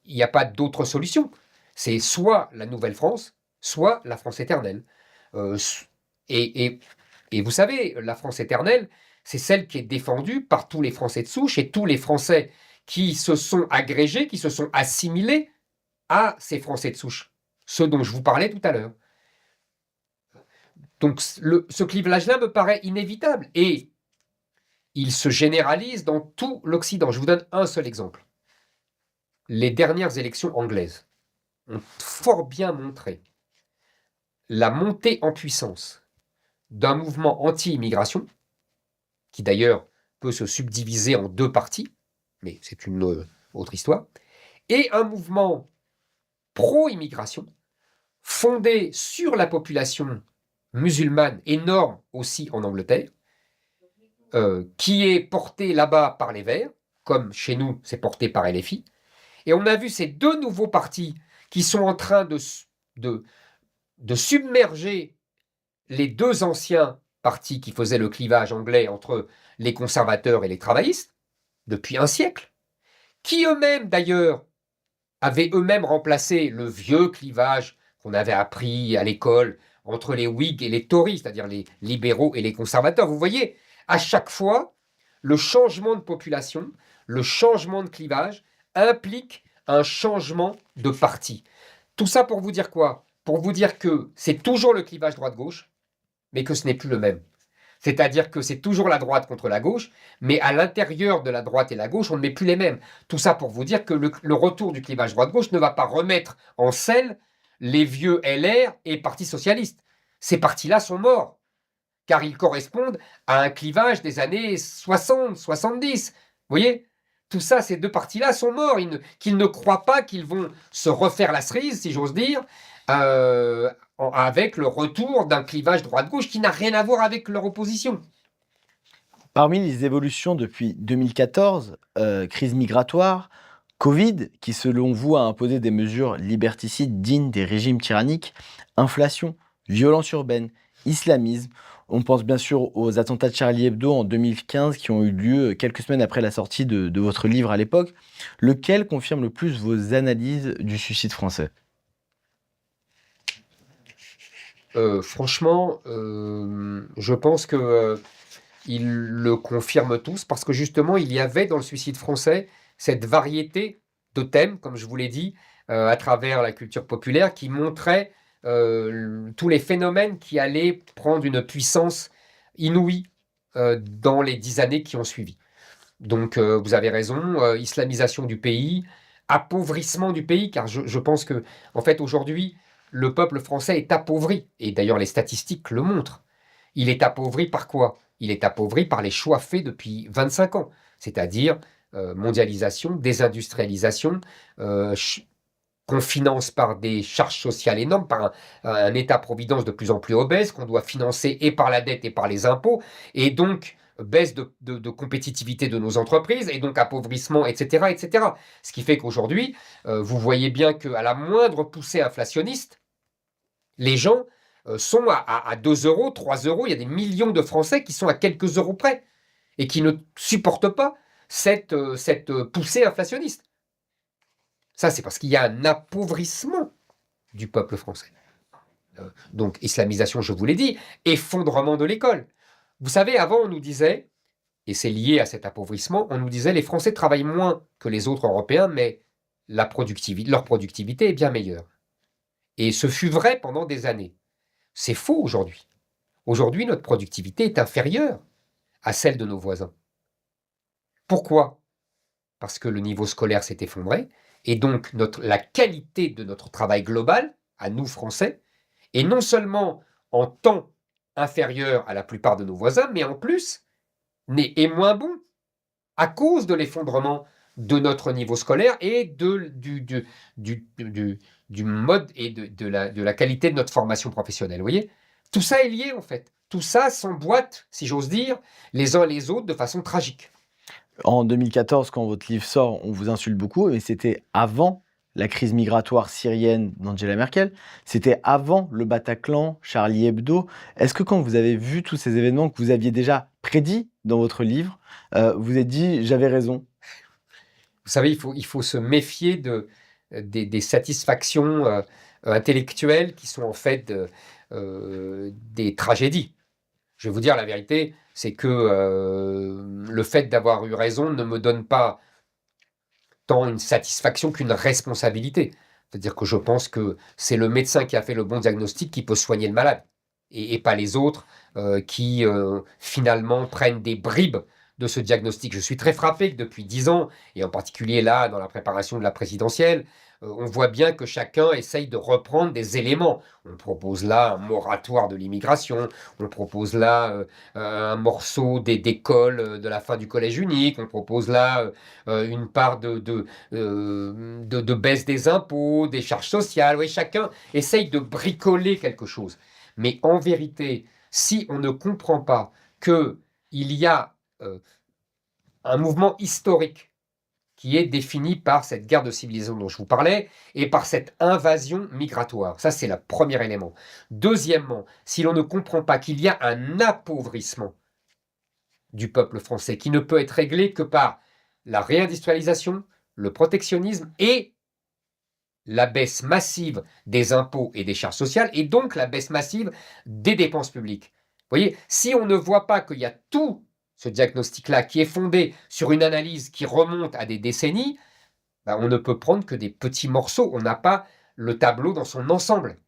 [SPEAKER 8] il n'y a pas d'autre solution. C'est soit la nouvelle France, soit la France éternelle. Et vous savez, la France éternelle, c'est celle qui est défendue par tous les Français de souche et tous les Français qui se sont agrégés, qui se sont assimilés à ces Français de souche, ceux dont je vous parlais tout à l'heure. Donc ce clivage-là me paraît inévitable et il se généralise dans tout l'Occident. Je vous donne un seul exemple. Les dernières élections anglaises ont fort bien montré la montée en puissance d'un mouvement anti-immigration, qui d'ailleurs peut se subdiviser en deux parties, mais c'est une autre histoire, et un mouvement pro-immigration, fondé sur la population musulmane, énorme aussi en Angleterre, qui est porté là-bas par les Verts, comme chez nous c'est porté par LFI, et on a vu ces deux nouveaux partis qui sont en train de submerger les deux anciens partis qui faisaient le clivage anglais entre les conservateurs et les travaillistes, depuis un siècle, qui eux-mêmes d'ailleurs avaient eux-mêmes remplacé le vieux clivage qu'on avait appris à l'école entre les Whigs et les Tories, c'est-à-dire les libéraux et les conservateurs. Vous voyez, à chaque fois, le changement de population, le changement de clivage implique un changement de parti. Tout ça pour vous dire quoi? Pour vous dire que c'est toujours le clivage droite-gauche, mais que ce n'est plus le même. C'est-à-dire que c'est toujours la droite contre la gauche, mais à l'intérieur de la droite et la gauche, on ne met plus les mêmes. Tout ça pour vous dire que le retour du clivage droite-gauche ne va pas remettre en selle les vieux LR et Parti socialiste. Ces partis-là sont morts, car ils correspondent à un clivage des années 60, 70. Vous voyez? Tout ça, ces deux partis-là sont morts. Qu'ils ne croient pas qu'ils vont se refaire la cerise, si j'ose dire, avec le retour d'un clivage droite-gauche qui n'a rien à voir avec leur opposition.
[SPEAKER 5] Parmi les évolutions depuis 2014, crise migratoire, Covid, qui selon vous a imposé des mesures liberticides dignes des régimes tyranniques, inflation, violence urbaine, islamisme. On pense bien sûr aux attentats de Charlie Hebdo en 2015 qui ont eu lieu quelques semaines après la sortie de votre livre à l'époque. Lequel confirme le plus vos analyses du suicide français?
[SPEAKER 8] Franchement, je pense que ils le confirment tous parce que justement, il y avait dans le suicide français cette variété de thèmes, comme je vous l'ai dit, à travers la culture populaire, qui montrait tous les phénomènes qui allaient prendre une puissance inouïe dans les 10 années qui ont suivi. Donc, vous avez raison, islamisation du pays, appauvrissement du pays, car je pense que, en fait, aujourd'hui, le peuple français est appauvri, et d'ailleurs les statistiques le montrent. Il est appauvri par quoi? Il est appauvri par les choix faits depuis 25 ans, c'est-à-dire mondialisation, désindustrialisation, qu'on finance par des charges sociales énormes, par un État-providence de plus en plus obèse, qu'on doit financer et par la dette et par les impôts, et donc baisse de compétitivité de nos entreprises, et donc appauvrissement, etc. etc. Ce qui fait qu'aujourd'hui, vous voyez bien qu'à la moindre poussée inflationniste, les gens sont à 2 euros, 3 euros. Il y a des millions de Français qui sont à quelques euros près et qui ne supportent pas cette poussée inflationniste. Ça, c'est parce qu'il y a un appauvrissement du peuple français. Donc, islamisation, je vous l'ai dit, effondrement de l'école. Vous savez, avant, on nous disait, et c'est lié à cet appauvrissement, on nous disait les Français travaillent moins que les autres Européens, mais leur productivité est bien meilleure. Et ce fut vrai pendant des années. C'est faux aujourd'hui. Aujourd'hui, notre productivité est inférieure à celle de nos voisins. Pourquoi? Parce que le niveau scolaire s'est effondré, et donc la qualité de notre travail global, à nous Français, est non seulement en temps inférieur à la plupart de nos voisins, mais en plus est moins bon à cause de l'effondrement de notre niveau scolaire et du mode et de la qualité de notre formation professionnelle. Vous voyez? Tout ça est lié en fait. Tout ça s'emboîte, si j'ose dire, les uns les autres de façon tragique.
[SPEAKER 5] En 2014, quand votre livre sort, on vous insulte beaucoup, mais c'était avant la crise migratoire syrienne d'Angela Merkel, c'était avant le Bataclan, Charlie Hebdo. Est-ce que quand vous avez vu tous ces événements que vous aviez déjà prédits dans votre livre, vous vous êtes dit « j'avais raison » ?
[SPEAKER 8] Vous savez, il faut se méfier des satisfactions intellectuelles qui sont en fait des tragédies. Je vais vous dire la vérité, c'est que le fait d'avoir eu raison ne me donne pas tant une satisfaction qu'une responsabilité. C'est-à-dire que je pense que c'est le médecin qui a fait le bon diagnostic qui peut soigner le malade, et pas les autres qui finalement prennent des bribes de ce diagnostic. Je suis très frappé que depuis 10 ans, et en particulier là, dans la préparation de la présidentielle, on voit bien que chacun essaye de reprendre des éléments. On propose là un moratoire de l'immigration, on propose là un morceau d'école de la fin du collège unique, on propose là une part de baisse des impôts, des charges sociales. Oui, chacun essaye de bricoler quelque chose. Mais en vérité, si on ne comprend pas qu'il y a un mouvement historique qui est défini par cette guerre de civilisation dont je vous parlais et par cette invasion migratoire. Ça, c'est le premier élément. Deuxièmement, si l'on ne comprend pas qu'il y a un appauvrissement du peuple français qui ne peut être réglé que par la réindustrialisation, le protectionnisme et la baisse massive des impôts et des charges sociales, et donc la baisse massive des dépenses publiques. Vous voyez, si on ne voit pas qu'il y a tout ce diagnostic-là, qui est fondé sur une analyse qui remonte à des décennies, ben on ne peut prendre que des petits morceaux. On n'a pas le tableau dans son ensemble.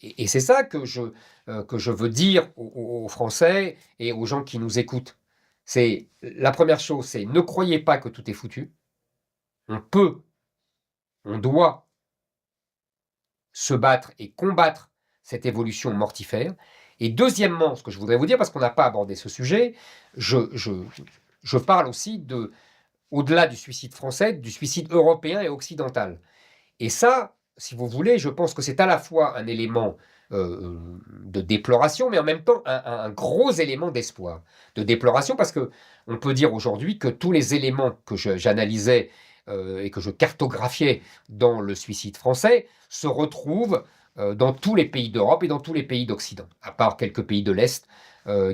[SPEAKER 8] Et c'est ça que je veux dire aux Français et aux gens qui nous écoutent. C'est la première chose, c'est ne croyez pas que tout est foutu. On doit se battre et combattre cette évolution mortifère. Et deuxièmement, ce que je voudrais vous dire, parce qu'on n'a pas abordé ce sujet, je parle aussi au-delà du suicide français, du suicide européen et occidental. Et ça, si vous voulez, je pense que c'est à la fois un élément de déploration, mais en même temps un gros élément d'espoir. De déploration parce qu'on peut dire aujourd'hui que tous les éléments que j'analysais et que je cartographiais dans le suicide français se retrouvent dans tous les pays d'Europe et dans tous les pays d'Occident, à part quelques pays de l'Est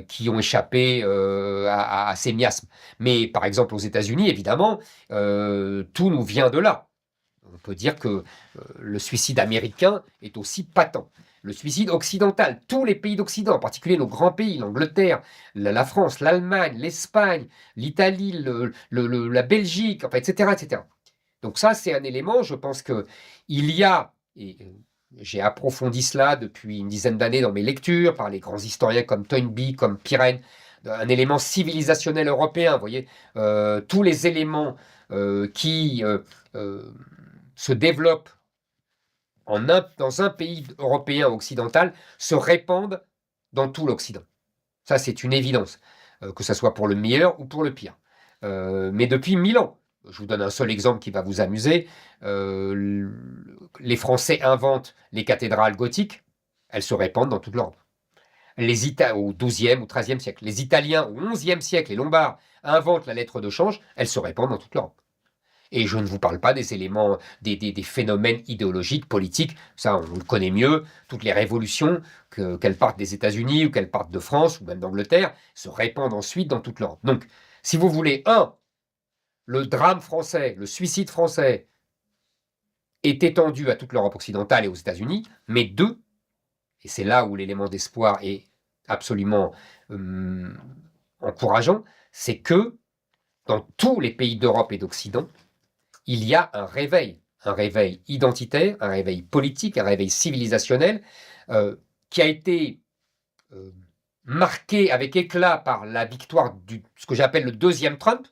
[SPEAKER 8] qui ont échappé à ces miasmes. Mais par exemple aux États-Unis, évidemment, tout nous vient de là. On peut dire que le suicide américain est aussi patent. Le suicide occidental, tous les pays d'Occident, en particulier nos grands pays, l'Angleterre, la France, l'Allemagne, l'Espagne, l'Italie, la Belgique, enfin, etc., etc. Donc ça, c'est un élément, je pense qu'il y a, et j'ai approfondi cela depuis une dizaine d'années dans mes lectures, par les grands historiens comme Toynbee, comme Pirenne, un élément civilisationnel européen, vous voyez, tous les éléments qui se développent dans un pays européen occidental se répandent dans tout l'Occident. Ça, c'est une évidence, que ce soit pour le meilleur ou pour le pire. Mais depuis 1000 ans, je vous donne un seul exemple qui va vous amuser, les Français inventent les cathédrales gothiques, elles se répandent dans toute l'Europe. Au XIIe ou XIIIe siècle, les Italiens au XIe siècle, les Lombards inventent la lettre de change, elles se répandent dans toute l'Europe. Et je ne vous parle pas des éléments, des phénomènes idéologiques, politiques, ça on le connaît mieux, toutes les révolutions, qu'elles partent des États-Unis ou qu'elles partent de France ou même d'Angleterre, se répandent ensuite dans toute l'Europe. Donc, si vous voulez, le drame français, le suicide français est étendu à toute l'Europe occidentale et aux États-Unis, mais deux, et c'est là où l'élément d'espoir est absolument encourageant, c'est que dans tous les pays d'Europe et d'Occident, il y a un réveil identitaire, un réveil politique, un réveil civilisationnel qui a été marqué avec éclat par la victoire ce que j'appelle le deuxième Trump,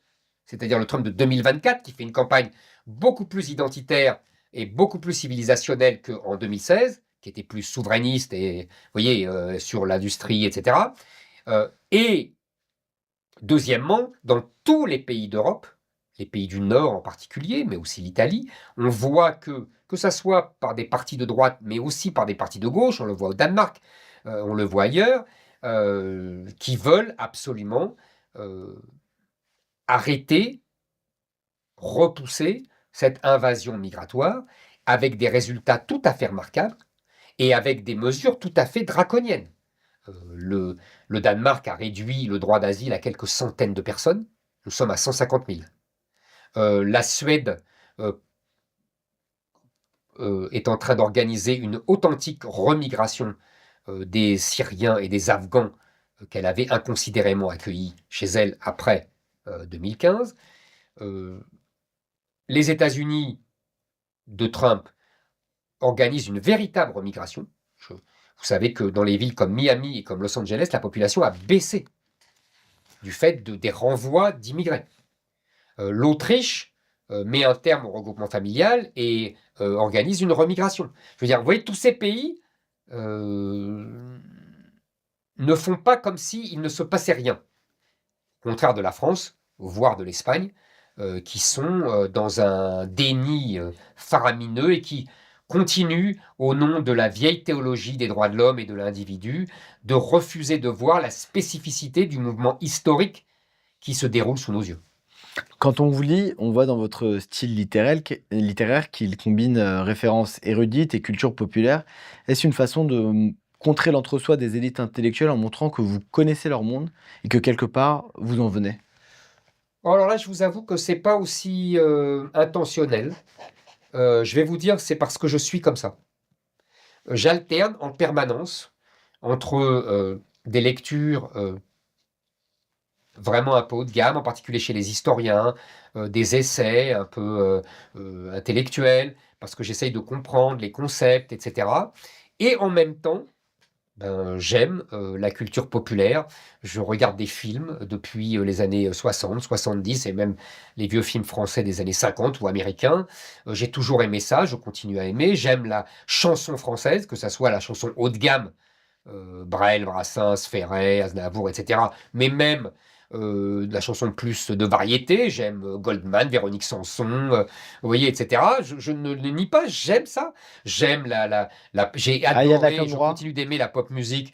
[SPEAKER 8] c'est-à-dire le Trump de 2024, qui fait une campagne beaucoup plus identitaire et beaucoup plus civilisationnelle qu'en 2016, qui était plus souverainiste et, vous voyez, sur l'industrie, etc. Et deuxièmement, dans tous les pays d'Europe, les pays du Nord en particulier, mais aussi l'Italie, on voit que ça soit par des partis de droite, mais aussi par des partis de gauche, on le voit au Danemark, on le voit ailleurs, qui veulent absolument arrêter, repousser cette invasion migratoire avec des résultats tout à fait remarquables et avec des mesures tout à fait draconiennes. Le Danemark a réduit le droit d'asile à quelques centaines de personnes. Nous sommes à 150 000. La Suède est en train d'organiser une authentique remigration des Syriens et des Afghans qu'elle avait inconsidérément accueillis chez elle après 2015. Les États-Unis de Trump organisent une véritable remigration. Vous savez que dans les villes comme Miami et comme Los Angeles, la population a baissé du fait des renvois d'immigrés. L'Autriche met un terme au regroupement familial et organise une remigration. Je veux dire, vous voyez, tous ces pays ne font pas comme s'il ne se passait rien. Au contraire de la France, voire de l'Espagne, qui sont dans un déni faramineux et qui continuent, au nom de la vieille théologie des droits de l'homme et de l'individu, de refuser de voir la spécificité du mouvement historique qui se déroule sous nos yeux.
[SPEAKER 5] Quand on vous lit, on voit dans votre style littéraire qu'il combine références érudites et culture populaire. Est-ce une façon de contrer l'entre-soi des élites intellectuelles en montrant que vous connaissez leur monde et que quelque part, vous en venez?
[SPEAKER 8] Alors là, je vous avoue que c'est pas aussi intentionnel. Je vais vous dire, c'est parce que je suis comme ça. J'alterne en permanence entre des lectures vraiment un peu haut de gamme, en particulier chez les historiens, des essais un peu intellectuels, parce que j'essaye de comprendre les concepts, etc. Et en même temps, j'aime la culture populaire. Je regarde des films depuis les années 60, 70 et même les vieux films français des années 50 ou américains. J'ai toujours aimé ça, je continue à aimer. J'aime la chanson française, que ça soit la chanson haut de gamme, Brel, Brassens, Ferret, Aznavour, etc. Mais même la chanson plus de variété, j'aime Goldman, Véronique Sanson, vous voyez, etc. Je ne le nie pas, j'aime ça. J'aime j'ai adoré, je continue d'aimer la pop musique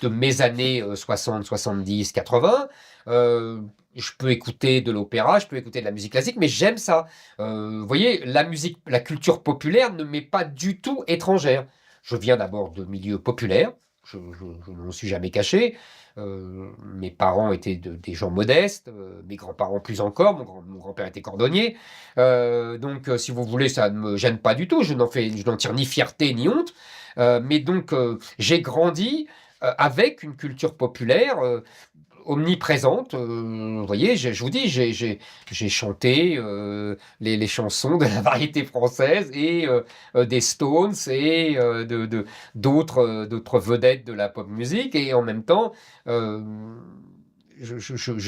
[SPEAKER 8] de mes années 60, 70, 80. Je peux écouter de l'opéra, je peux écouter de la musique classique, mais j'aime ça. Vous voyez, la musique, la culture populaire ne m'est pas du tout étrangère. Je viens d'abord de milieux populaires, je ne m'en suis jamais caché. Mes parents étaient des gens modestes, mes grands-parents plus encore, mon grand-père était cordonnier. Donc, si vous voulez, ça ne me gêne pas du tout, je n'en tire ni fierté ni honte. Mais donc, j'ai grandi avec une culture populaire omniprésente. Vous voyez, je vous dis, j'ai chanté les chansons de la variété française et des Stones et d'autres vedettes de la pop musique. Et en même temps, je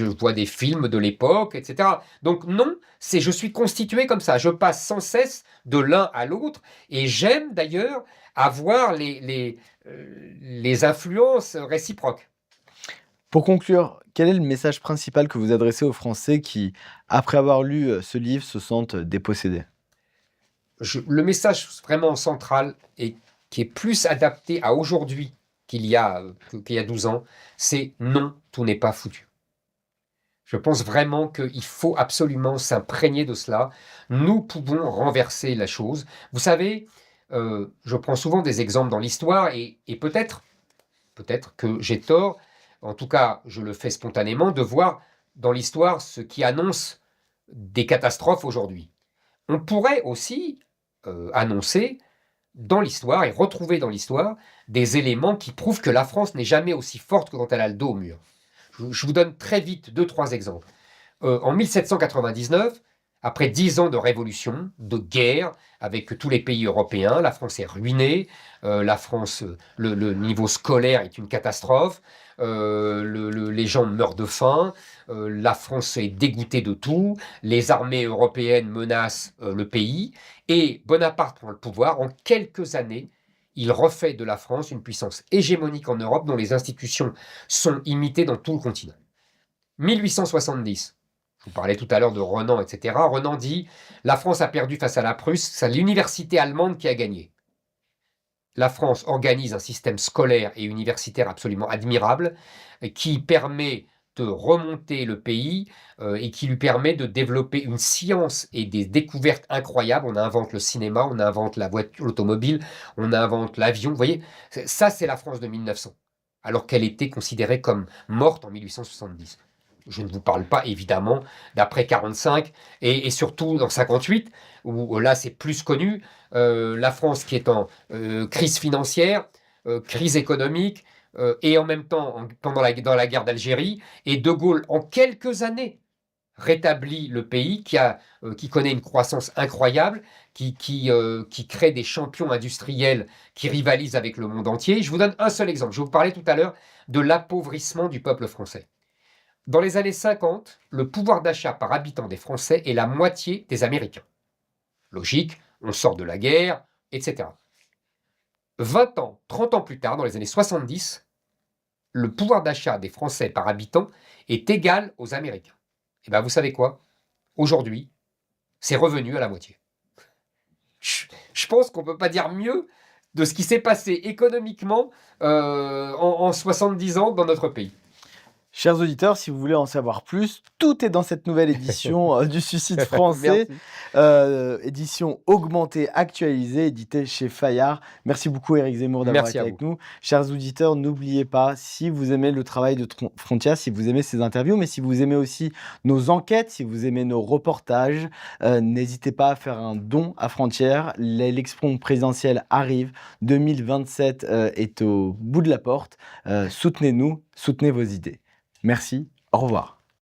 [SPEAKER 8] vois des films de l'époque, etc. Donc non, je suis constitué comme ça. Je passe sans cesse de l'un à l'autre. Et j'aime d'ailleurs avoir les influences réciproques.
[SPEAKER 5] Pour conclure, quel est le message principal que vous adressez aux Français qui, après avoir lu ce livre, se sentent dépossédés?
[SPEAKER 8] Le message vraiment central et qui est plus adapté à aujourd'hui qu'il y a 12 ans, c'est non, tout n'est pas foutu. Je pense vraiment qu'il faut absolument s'imprégner de cela. Nous pouvons renverser la chose. Vous savez, je prends souvent des exemples dans l'histoire et peut-être que j'ai tort. En tout cas, je le fais spontanément, de voir dans l'histoire ce qui annonce des catastrophes aujourd'hui. On pourrait aussi annoncer dans l'histoire et retrouver dans l'histoire des éléments qui prouvent que la France n'est jamais aussi forte que quand elle a le dos au mur. Je vous donne très vite 2-3 exemples. En 1799, après 10 ans de révolution, de guerre avec tous les pays européens, la France est ruinée, la France, le niveau scolaire est une catastrophe, les gens meurent de faim, la France est dégoûtée de tout, les armées européennes menacent le pays, et Bonaparte prend le pouvoir. En quelques années, il refait de la France une puissance hégémonique en Europe dont les institutions sont imitées dans tout le continent. 1870. Je vous parlais tout à l'heure de Renan, etc. Renan dit « La France a perdu face à la Prusse, c'est l'université allemande qui a gagné ». La France organise un système scolaire et universitaire absolument admirable qui permet remonter le pays et qui lui permet de développer une science et des découvertes incroyables. On invente le cinéma, on invente la voiture, l'automobile, on invente l'avion. Vous voyez, ça c'est la France de 1900, alors qu'elle était considérée comme morte en 1870. Je ne vous parle pas évidemment d'après 45 et surtout dans 58, où là c'est plus connu, la France qui est en crise financière, crise économique, et en même temps, dans la guerre d'Algérie, et De Gaulle, en quelques années, rétablit le pays qui connaît une croissance incroyable, qui crée des champions industriels qui rivalisent avec le monde entier. Je vous donne un seul exemple. Je vous parlais tout à l'heure de l'appauvrissement du peuple français. Dans les années 50, le pouvoir d'achat par habitant des Français est la moitié des Américains. Logique, on sort de la guerre, etc. 20 ans, 30 ans plus tard, dans les années 70, le pouvoir d'achat des Français par habitant est égal aux Américains. Et bien vous savez quoi? Aujourd'hui, c'est revenu à la moitié. Je pense qu'on ne peut pas dire mieux de ce qui s'est passé économiquement en 70 ans dans notre pays.
[SPEAKER 5] Chers auditeurs, si vous voulez en savoir plus, tout est dans cette nouvelle édition du Suicide français, édition augmentée, actualisée, éditée chez Fayard. Merci beaucoup Éric Zemmour d'avoir été avec nous. Chers auditeurs, n'oubliez pas, si vous aimez le travail de Frontias, si vous aimez ces interviews, mais si vous aimez aussi nos enquêtes, si vous aimez nos reportages, n'hésitez pas à faire un don à Frontières. L'élection présidentielle arrive, 2027 est au bout de la porte. Soutenez-nous, soutenez vos idées. Merci, au revoir.